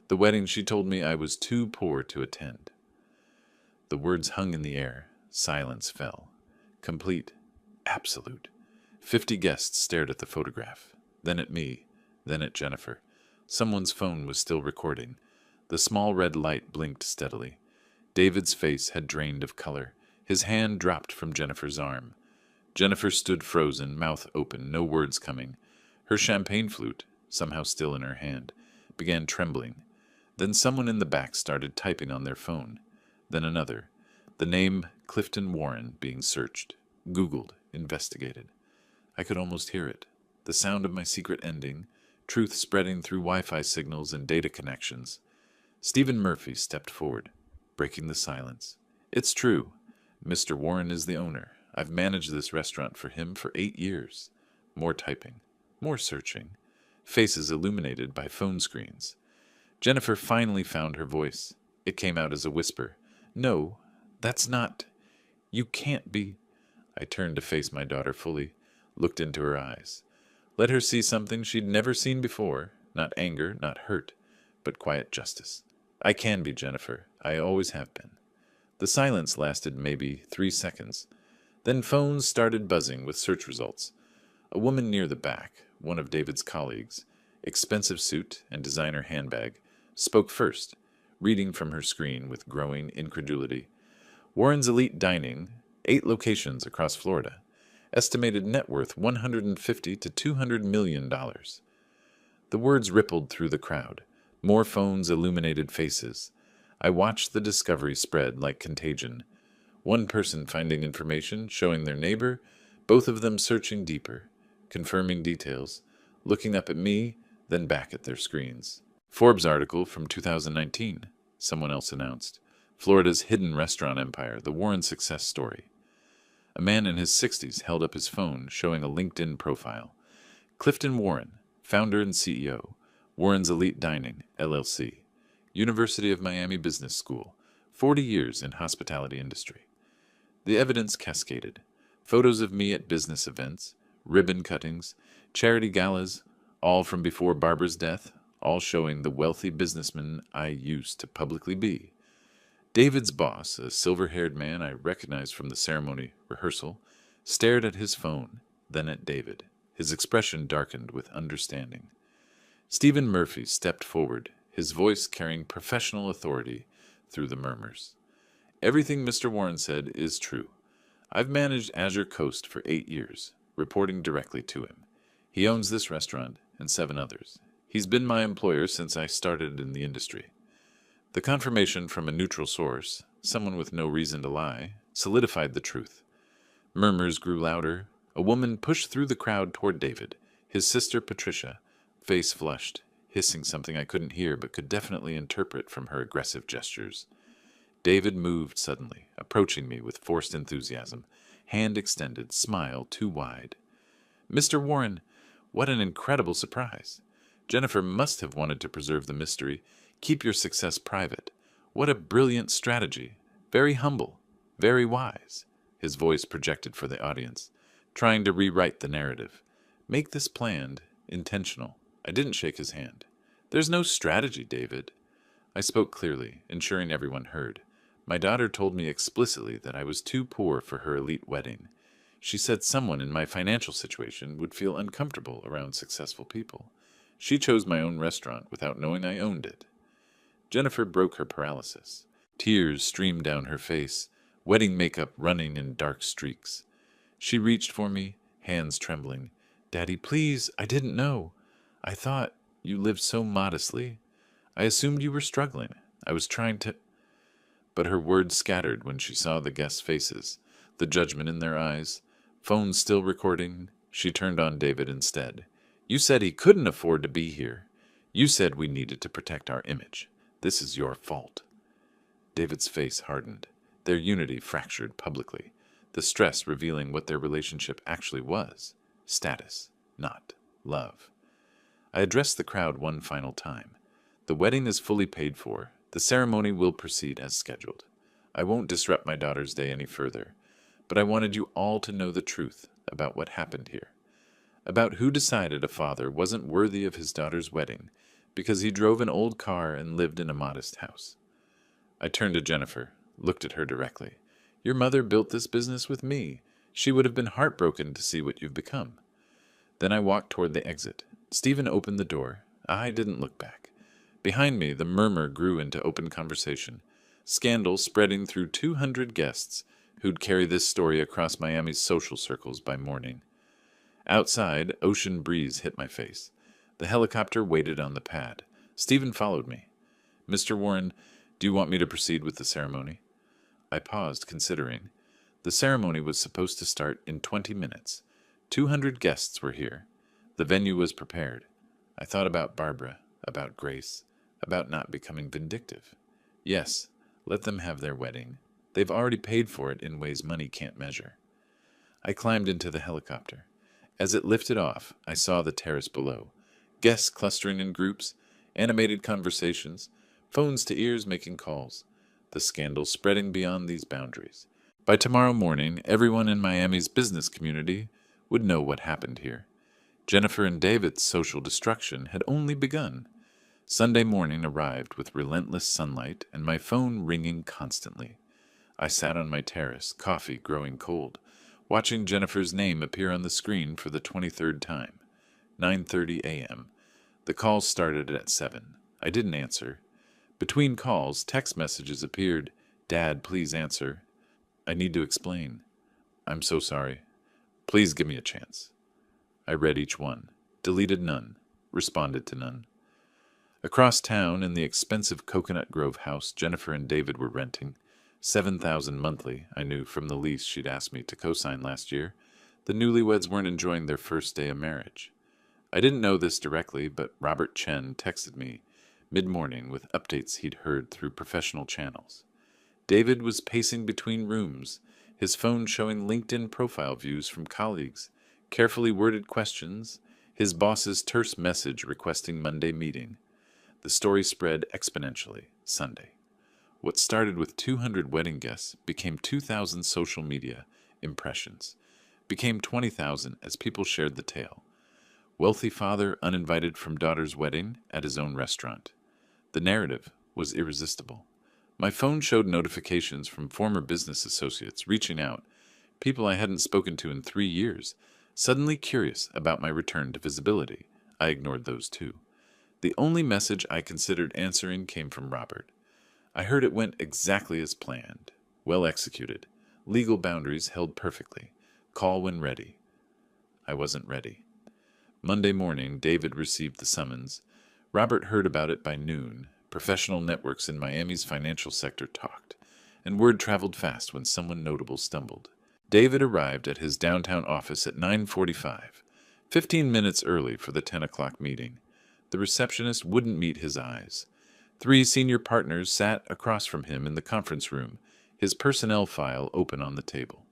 the wedding she told me I was too poor to attend. The words hung in the air. Silence fell. Complete. Absolute. 50 guests stared at the photograph, then at me, then at Jennifer. Someone's phone was still recording. The small red light blinked steadily. David's face had drained of color. His hand dropped from Jennifer's arm. Jennifer stood frozen, mouth open, no words coming. Her champagne flute, somehow still in her hand, began trembling. Then someone in the back started typing on their phone. Then another. The name Clifton Warren being searched, Googled, investigated. I could almost hear it. The sound of my secret ending, truth spreading through Wi-Fi signals and data connections. Stephen Murphy stepped forward, breaking the silence. It's true. Mr. Warren is the owner. I've managed this restaurant for him for 8 years. More typing. More searching. Faces illuminated by phone screens. Jennifer finally found her voice. It came out as a whisper. No, that's not. You can't be. I turned to face my daughter fully, looked into her eyes. Let her see something she'd never seen before. Not anger, not hurt, but quiet justice. I can be, Jennifer. I always have been. The silence lasted maybe 3 seconds. Then phones started buzzing with search results. A woman near the back, one of David's colleagues, expensive suit and designer handbag, spoke first, reading from her screen with growing incredulity. Warren's Elite Dining, 8 locations across Florida. Estimated net worth $150 to $200 million. The words rippled through the crowd. More phones illuminated faces. I watched the discovery spread like contagion. One person finding information, showing their neighbor, both of them searching deeper, confirming details, looking up at me, then back at their screens. Forbes article from 2019, someone else announced. Florida's hidden restaurant empire, the Warren success story. A man in his 60s held up his phone, showing a LinkedIn profile. Clifton Warren, founder and CEO, Warren's Elite Dining, LLC. University of Miami Business School, 40 years in hospitality industry. The evidence cascaded. Photos of me at business events, ribbon cuttings, charity galas, all from before Barbara's death, all showing the wealthy businessman I used to publicly be. David's boss, a silver-haired man I recognized from the ceremony rehearsal, stared at his phone, then at David. His expression darkened with understanding. Stephen Murphy stepped forward, his voice carrying professional authority through the murmurs. Everything Mr. Warren said is true. I've managed Azure Coast for 8 years, reporting directly to him. He owns this restaurant and 7 others. He's been my employer since I started in the industry. The confirmation from a neutral source, someone with no reason to lie, solidified the truth. Murmurs grew louder. A woman pushed through the crowd toward David, his sister Patricia, face flushed, hissing something I couldn't hear but could definitely interpret from her aggressive gestures. David moved suddenly, approaching me with forced enthusiasm, hand extended, smile too wide. Mr. Warren, what an incredible surprise. Jennifer must have wanted to preserve the mystery. Keep your success private. What a brilliant strategy. Very humble. Very wise. His voice projected for the audience, trying to rewrite the narrative. Make this planned, intentional. I didn't shake his hand. There's no strategy, David. I spoke clearly, ensuring everyone heard. My daughter told me explicitly that I was too poor for her elite wedding. She said someone in my financial situation would feel uncomfortable around successful people. She chose my own restaurant without knowing I owned it. Jennifer broke her paralysis. Tears streamed down her face, wedding makeup running in dark streaks. She reached for me, hands trembling. Daddy, please, I didn't know. I thought you lived so modestly. I assumed you were struggling. I was trying to... But her words scattered when she saw the guests' faces, the judgment in their eyes. Phone still recording, she turned on David instead. You said he couldn't afford to be here. You said we needed to protect our image. This is your fault. David's face hardened. Their unity fractured publicly, the stress revealing what their relationship actually was. Status, not love. I addressed the crowd one final time. The wedding is fully paid for. The ceremony will proceed as scheduled. I won't disrupt my daughter's day any further, but I wanted you all to know the truth about what happened here. About who decided a father wasn't worthy of his daughter's wedding because he drove an old car and lived in a modest house. I turned to Jennifer, looked at her directly. Your mother built this business with me. She would have been heartbroken to see what you've become. Then I walked toward the exit. Stephen opened the door. I didn't look back. Behind me, the murmur grew into open conversation, scandal spreading through 200 guests who'd carry this story across Miami's social circles by morning. Outside, ocean breeze hit my face. The helicopter waited on the pad. Stephen followed me. Mr. Warren, do you want me to proceed with the ceremony? I paused, considering. The ceremony was supposed to start in 20 minutes. 200 guests were here. The venue was prepared. I thought about Barbara, about Grace, about not becoming vindictive. Yes, let them have their wedding. They've already paid for it in ways money can't measure. I climbed into the helicopter. As it lifted off, I saw the terrace below. Guests clustering in groups, animated conversations, phones to ears making calls. The scandal spreading beyond these boundaries. By tomorrow morning, everyone in Miami's business community would know what happened here. Jennifer and David's social destruction had only begun. Sunday morning arrived with relentless sunlight and my phone ringing constantly. I sat on my terrace, coffee growing cold, watching Jennifer's name appear on the screen for the 23rd time. 9:30 a.m. The call started at 7. I didn't answer. Between calls, text messages appeared. Dad, please answer. I need to explain. I'm so sorry. Please give me a chance. I read each one, deleted none, responded to none. Across town, in the expensive Coconut Grove house Jennifer and David were renting, $7,000 monthly, I knew from the lease she'd asked me to co-sign last year, the newlyweds weren't enjoying their first day of marriage. I didn't know this directly, but Robert Chen texted me mid-morning with updates he'd heard through professional channels. David was pacing between rooms, his phone showing LinkedIn profile views from colleagues, carefully worded questions, his boss's terse message requesting Monday meeting. The story spread exponentially Sunday. What started with 200 wedding guests became 2,000 social media impressions, became 20,000 as people shared the tale. Wealthy father uninvited from daughter's wedding at his own restaurant. The narrative was irresistible. My phone showed notifications from former business associates reaching out, people I hadn't spoken to in 3 years, suddenly curious about my return to visibility. I ignored those too. The only message I considered answering came from Robert. I heard it went exactly as planned. well executed. Legal boundaries held perfectly. Call when ready. I wasn't ready. Monday morning, David received the summons. Robert heard about it by noon. Professional networks in Miami's financial sector talked, and word traveled fast when someone notable stumbled. David arrived at his downtown office at 9:45, 15 minutes early for the 10 o'clock meeting. The receptionist wouldn't meet his eyes. 3 senior partners sat across from him in the conference room, his personnel file open on the table.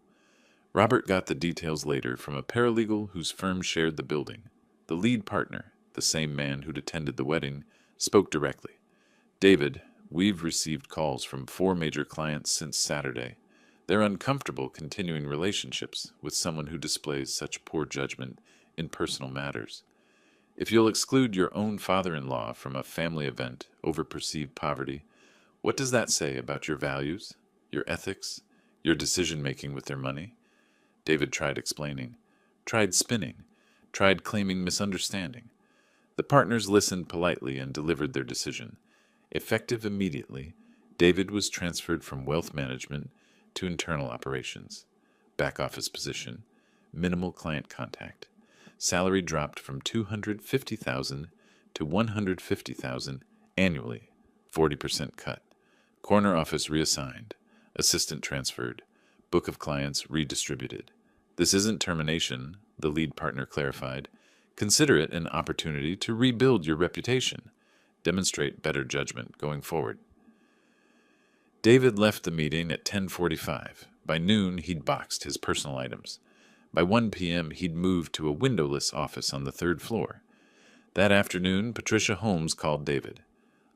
Robert got the details later from a paralegal whose firm shared the building. The lead partner, the same man who'd attended the wedding, spoke directly. David, we've received calls from 4 major clients since Saturday. They're uncomfortable continuing relationships with someone who displays such poor judgment in personal matters. If you'll exclude your own father-in-law from a family event over perceived poverty, what does that say about your values, your ethics, your decision-making with their money? David tried explaining, tried spinning, tried claiming misunderstanding. The partners listened politely and delivered their decision. Effective immediately, David was transferred from wealth management to internal operations, back office position, minimal client contact. Salary dropped from $250,000 to $150,000 annually, 40% cut. Corner office reassigned, assistant transferred, book of clients redistributed. This isn't termination, the lead partner clarified. Consider it an opportunity to rebuild your reputation, demonstrate better judgment going forward. David left the meeting at 10:45. By noon, he'd boxed his personal items. By 1 p.m., he'd moved to a windowless office on the 3rd floor. That afternoon, Patricia Holmes called David.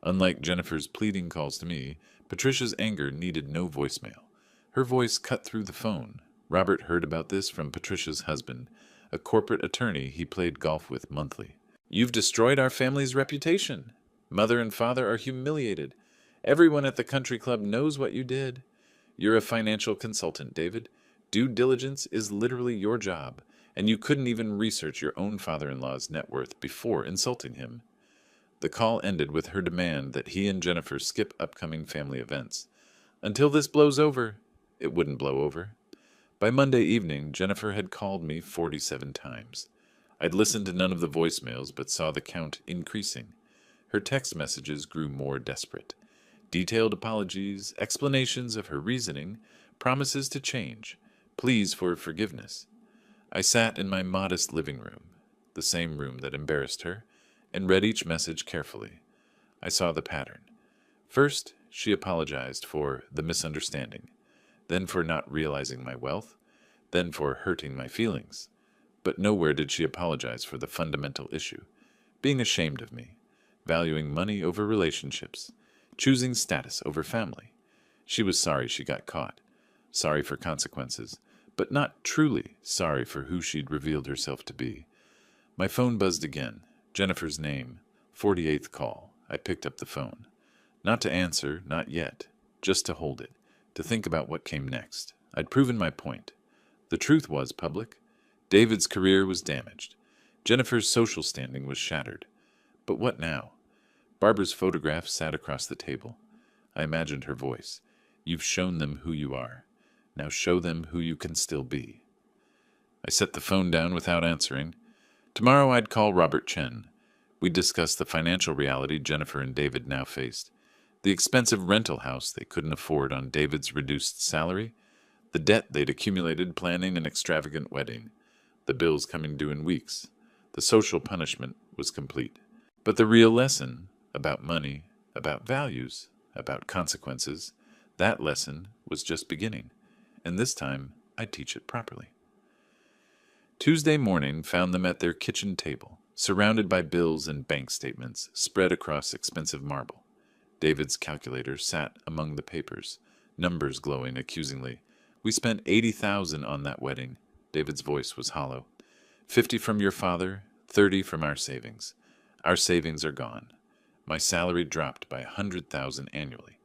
Unlike Jennifer's pleading calls to me, Patricia's anger needed no voicemail. Her voice cut through the phone. Robert heard about this from Patricia's husband, a corporate attorney he played golf with monthly. You've destroyed our family's reputation. Mother and father are humiliated. Everyone at the country club knows what you did. You're a financial consultant, David. Due diligence is literally your job, and you couldn't even research your own father-in-law's net worth before insulting him. The call ended with her demand that he and Jennifer skip upcoming family events. Until this blows over, it wouldn't blow over. By Monday evening, Jennifer had called me 47 times. I'd listened to none of the voicemails, but saw the count increasing. Her text messages grew more desperate. Detailed apologies, explanations of her reasoning, promises to change, pleas for forgiveness. I sat in my modest living room, the same room that embarrassed her, and read each message carefully. I saw the pattern. First, she apologized for the misunderstanding, then for not realizing my wealth, then for hurting my feelings. But nowhere did she apologize for the fundamental issue, being ashamed of me, valuing money over relationships, choosing status over family. She was sorry she got caught, sorry for consequences, but not truly sorry for who she'd revealed herself to be. My phone buzzed again. Jennifer's name, 48th call. I picked up the phone. Not to answer, not yet, just to hold it, to think about what came next. I'd proven my point. The truth was public. David's career was damaged. Jennifer's social standing was shattered. But what now? Barbara's photograph sat across the table. I imagined her voice. You've shown them who you are. Now show them who you can still be. I set the phone down without answering. Tomorrow I'd call Robert Chen. We'd discuss the financial reality Jennifer and David now faced. The expensive rental house they couldn't afford on David's reduced salary, the debt they'd accumulated planning an extravagant wedding, the bills coming due in weeks. The social punishment was complete. But the real lesson, about money, about values, about consequences, that lesson was just beginning, and this time I'd teach it properly. Tuesday morning found them at their kitchen table, surrounded by bills and bank statements spread across expensive marble. David's calculator sat among the papers, numbers glowing accusingly. We spent $80,000 on that wedding. David's voice was hollow. 50 from your father, 30 from our savings. Our savings are gone. My salary dropped by $100,000 annually.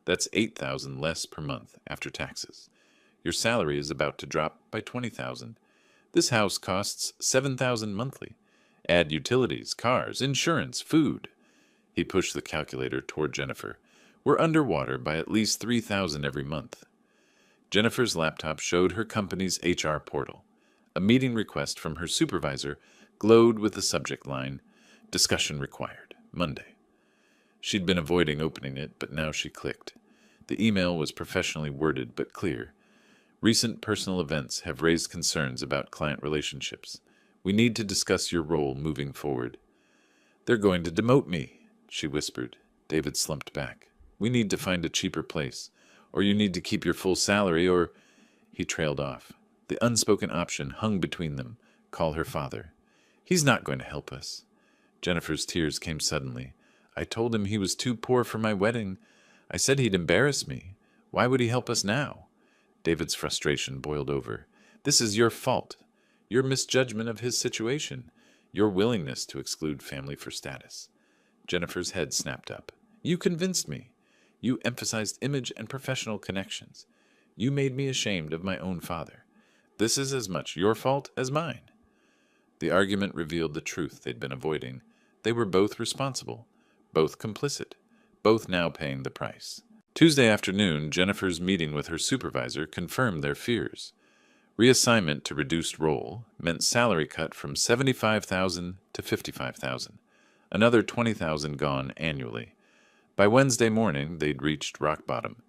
That's $8,000 less per month after taxes. Your salary is about to drop by $20,000. This house costs $7,000 monthly. Add utilities, cars, insurance, food. He pushed the calculator toward Jennifer. We're underwater by at least $3,000 every month. Jennifer's laptop showed her company's HR portal. A meeting request from her supervisor glowed with the subject line, "Discussion required, Monday." She'd been avoiding opening it, but now she clicked. The email was professionally worded but clear. "Recent personal events have raised concerns about client relationships. We need to discuss your role moving forward." "They're going to demote me," she whispered. David slumped back. "We need to find a cheaper place. Or you need to keep your full salary, or—" He trailed off. The unspoken option hung between them. Call her father. "He's not going to help us." Jennifer's tears came suddenly. "I told him he was too poor for my wedding. I said he'd embarrass me. Why would he help us now?" David's frustration boiled over. "This is your fault. Your misjudgment of his situation. Your willingness to exclude family for status." Jennifer's head snapped up. "You convinced me. You emphasized image and professional connections. You made me ashamed of my own father. This is as much your fault as mine." The argument revealed the truth they'd been avoiding. They were both responsible, both complicit, both now paying the price. Tuesday afternoon, Jennifer's meeting with her supervisor confirmed their fears. Reassignment to reduced role meant salary cut from $75,000 to $55,000, another $20,000 gone annually. By Wednesday morning, they'd reached rock bottom.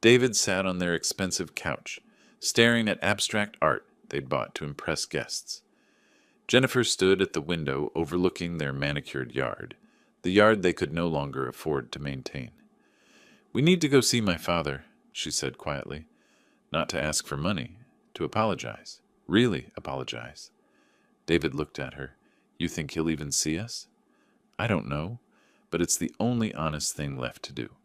David sat on their expensive couch, staring at abstract art they'd bought to impress guests. Jennifer stood at the window overlooking their manicured yard, the yard they could no longer afford to maintain. "We need to go see my father," she said quietly. "Not to ask for money, to apologize. Really apologize." David looked at her. "You think he'll even see us?" "I don't know, but it's the only honest thing left to do."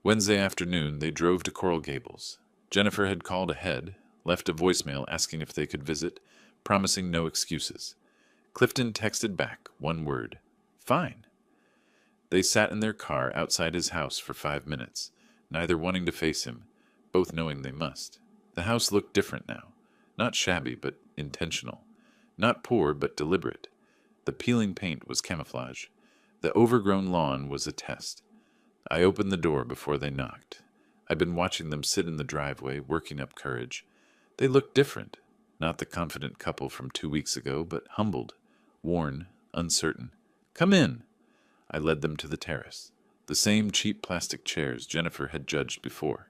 Wednesday afternoon, they drove to Coral Gables. Jennifer had called ahead, left a voicemail asking if they could visit, promising no excuses. Clifton texted back one word: "Fine." They sat in their car outside his house for 5 minutes, neither wanting to face him, both knowing they must. The house looked different now. Not shabby, but intentional. Not poor, but deliberate. The peeling paint was camouflage. The overgrown lawn was a test. I opened the door before they knocked. I'd been watching them sit in the driveway, working up courage. They looked different. Not the confident couple from 2 weeks ago, but humbled, worn, uncertain. "Come in." I led them to the terrace. The same cheap plastic chairs Jennifer had judged before.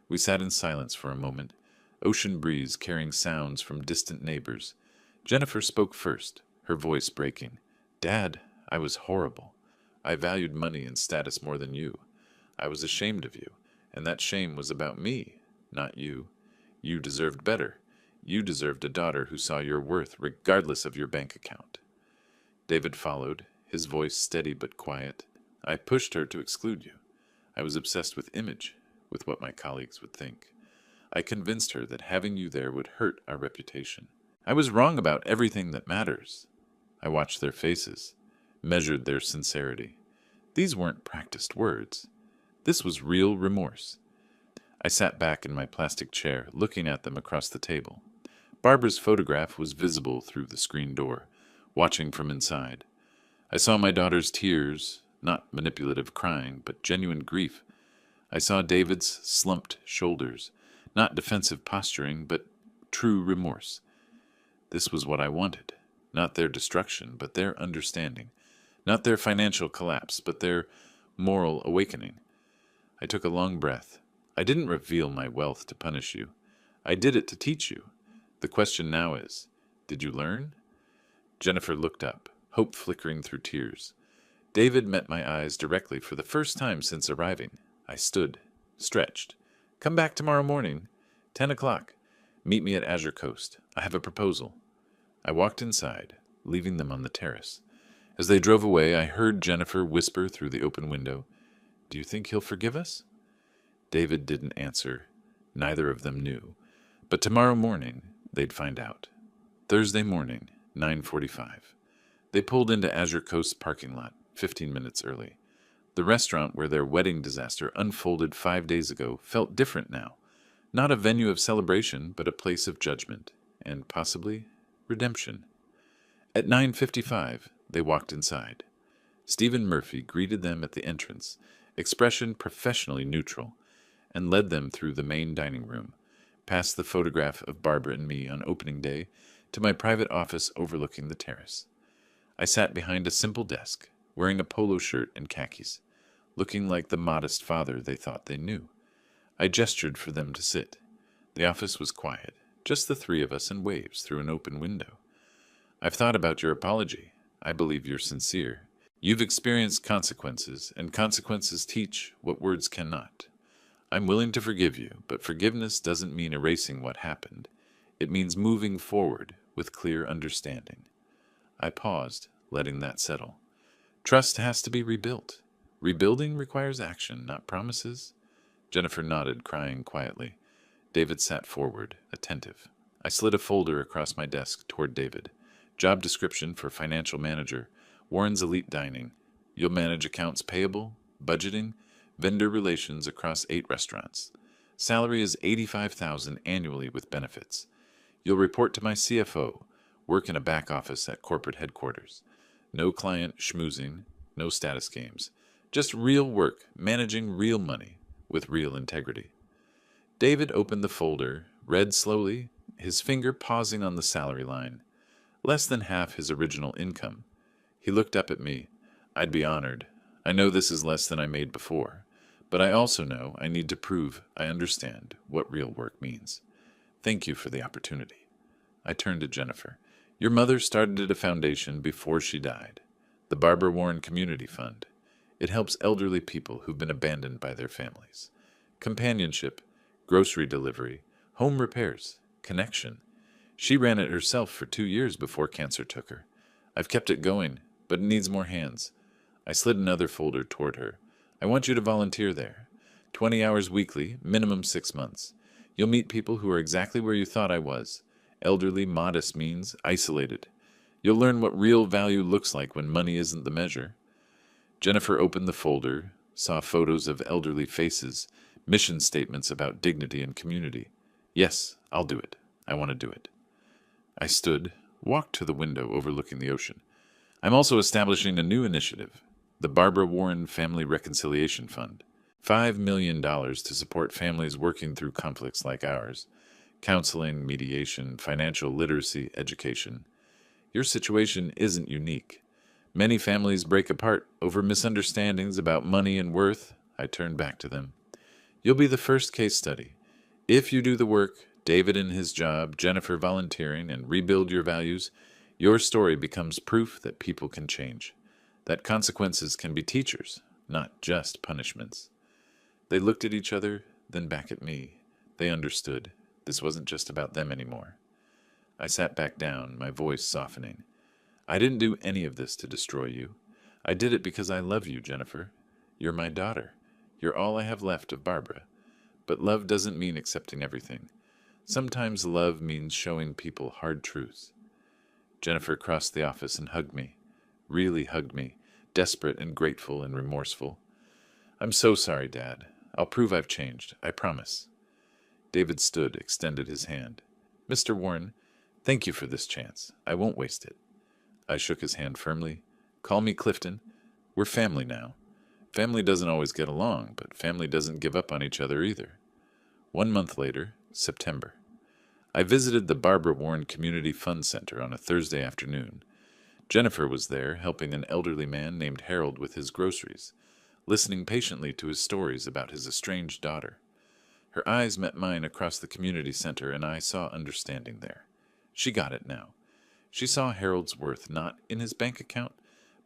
We sat in silence for a moment, ocean breeze carrying sounds from distant neighbors. Jennifer spoke first, her voice breaking. "Dad, I was horrible. I valued money and status more than you. I was ashamed of you, and that shame was about me, not you. You deserved better. You deserved a daughter who saw your worth regardless of your bank account." David followed, his voice steady but quiet. "I pushed her to exclude you. I was obsessed with image, with what my colleagues would think. I convinced her that having you there would hurt our reputation. I was wrong about everything that matters." I watched their faces, measured their sincerity. These weren't practiced words. This was real remorse. I sat back in my plastic chair, looking at them across the table. Barbara's photograph was visible through the screen door, watching from inside. I saw my daughter's tears, not manipulative crying, but genuine grief. I saw David's slumped shoulders, not defensive posturing, but true remorse. This was what I wanted. Not their destruction, but their understanding. Not their financial collapse, but their moral awakening. I took a long breath. I didn't reveal my wealth to punish you. I did it to teach you. The question now is, did you learn? Jennifer looked up, hope flickering through tears. David met my eyes directly for the first time since arriving. I stood, stretched. "Come back tomorrow morning, 10 o'clock. Meet me at Azure Coast. I have a proposal." I walked inside, leaving them on the terrace. As they drove away, I heard Jennifer whisper through the open window, "Do you think he'll forgive us?" David didn't answer. Neither of them knew. But tomorrow morning, they'd find out. Thursday morning, 9:45. They pulled into Azure Coast's parking lot, 15 minutes early. The restaurant where their wedding disaster unfolded 5 days ago felt different now. Not a venue of celebration, but a place of judgment, and possibly redemption. At 9:55, they walked inside. Stephen Murphy greeted them at the entrance, expression professionally neutral, and led them through the main dining room. past the photograph of Barbara and me on opening day, to my private office overlooking the terrace. I sat behind a simple desk, wearing a polo shirt and khakis, looking like the modest father they thought they knew. I gestured for them to sit. The office was quiet, just the three of us and waves through an open window. I've thought about your apology. I believe you're sincere. You've experienced consequences, and consequences teach what words cannot. I'm willing to forgive you, but forgiveness doesn't mean erasing what happened. It means moving forward with clear understanding. I paused, letting that settle. Trust has to be rebuilt. Rebuilding requires action, not promises. Jennifer nodded, crying quietly. David sat forward, attentive. I slid a folder across my desk toward David. Job description for financial manager, Warren's Elite Dining. You'll manage accounts payable, budgeting, vendor relations across 8 restaurants. Salary is $85,000 annually with benefits. You'll report to my CFO, work in a back office at corporate headquarters. No client schmoozing, no status games. Just real work, managing real money with real integrity. David opened the folder, read slowly, his finger pausing on the salary line. Less than half his original income. He looked up at me. I'd be honored. I know this is less than I made before, but I also know I need to prove I understand what real work means. Thank you for the opportunity. I turned to Jennifer. Your mother started a foundation before she died, the Barbara Warren Community Fund. It helps elderly people who've been abandoned by their families. Companionship, grocery delivery, home repairs, connection. She ran it herself for 2 years before cancer took her. I've kept it going, but it needs more hands. I slid another folder toward her. I want you to volunteer there. 20 hours weekly, minimum 6 months. You'll meet people who are exactly where you thought I was. Elderly, modest means isolated. You'll learn what real value looks like when money isn't the measure. Jennifer opened the folder, saw photos of elderly faces, mission statements about dignity and community. Yes, I'll do it. I want to do it. I stood, walked to the window overlooking the ocean. I'm also establishing a new initiative, the Barbara Warren Family Reconciliation Fund. $5 million to support families working through conflicts like ours. Counseling, mediation, financial literacy, education. Your situation isn't unique. Many families break apart over misunderstandings about money and worth. I turned back to them. You'll be the first case study. If you do the work, David in his job, Jennifer volunteering, and rebuild your values, your story becomes proof that people can change, that consequences can be teachers, not just punishments. They looked at each other, then back at me. They understood. This wasn't just about them anymore. I sat back down, my voice softening. I didn't do any of this to destroy you. I did it because I love you, Jennifer. You're my daughter. You're all I have left of Barbara. But love doesn't mean accepting everything. Sometimes love means showing people hard truths. Jennifer crossed the office and hugged me. Really hugged me, desperate and grateful and remorseful. I'm so sorry, Dad. I'll prove I've changed. I promise. David stood, extended his hand. Mr. Warren, thank you for this chance. I won't waste it. I shook his hand firmly. Call me Clifton. We're family now. Family doesn't always get along, but family doesn't give up on each other either. 1 month later, September. I visited the Barbara Warren Community Fund Center on a Thursday afternoon. Jennifer was there, helping an elderly man named Harold with his groceries, listening patiently to his stories about his estranged daughter. Her eyes met mine across the community center, and I saw understanding there. She got it now. She saw Harold's worth not in his bank account,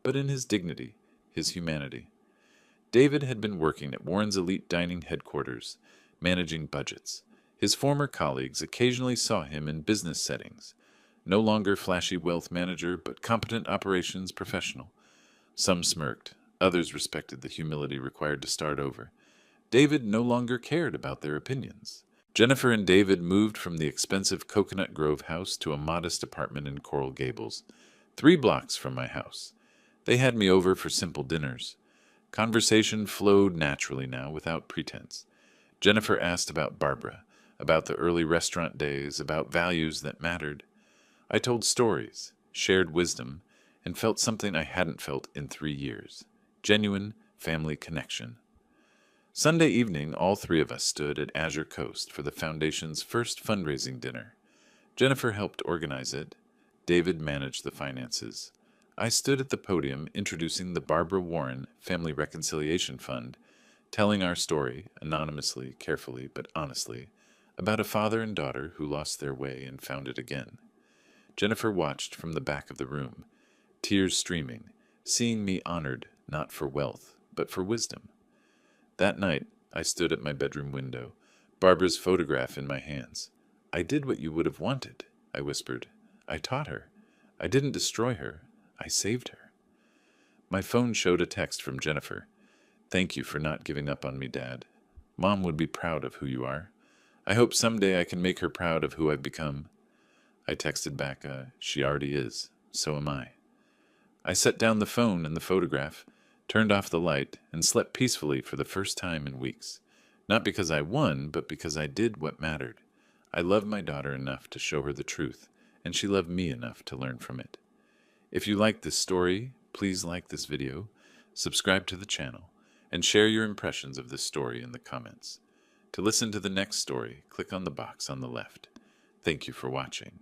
but in his dignity, his humanity. David had been working at Warren's Elite Dining headquarters, managing budgets. His former colleagues occasionally saw him in business settings. No longer flashy wealth manager, but competent operations professional. Some smirked. Others respected the humility required to start over. David no longer cared about their opinions. Jennifer and David moved from the expensive Coconut Grove house to a modest apartment in Coral Gables, 3 blocks from my house. They had me over for simple dinners. Conversation flowed naturally now, without pretense. Jennifer asked about Barbara, about the early restaurant days, about values that mattered. I told stories, shared wisdom, and felt something I hadn't felt in 3 years. Genuine family connection. Sunday evening, all three of us stood at Azure Coast for the Foundation's first fundraising dinner. Jennifer helped organize it. David managed the finances. I stood at the podium introducing the Barbara Warren Family Reconciliation Fund, telling our story, anonymously, carefully, but honestly, about a father and daughter who lost their way and found it again. Jennifer watched from the back of the room, tears streaming, seeing me honored not for wealth, but for wisdom. That night, I stood at my bedroom window, Barbara's photograph in my hands. I did what you would have wanted, I whispered. I taught her. I didn't destroy her. I saved her. My phone showed a text from Jennifer. Thank you for not giving up on me, Dad. Mom would be proud of who you are. I hope someday I can make her proud of who I've become. I texted back, she already is. So am I. I set down the phone and the photograph, turned off the light, and slept peacefully for the first time in weeks. Not because I won, but because I did what mattered. I loved my daughter enough to show her the truth, and she loved me enough to learn from it. If you like this story, please like this video, subscribe to the channel, and share your impressions of this story in the comments. To listen to the next story, click on the box on the left. Thank you for watching.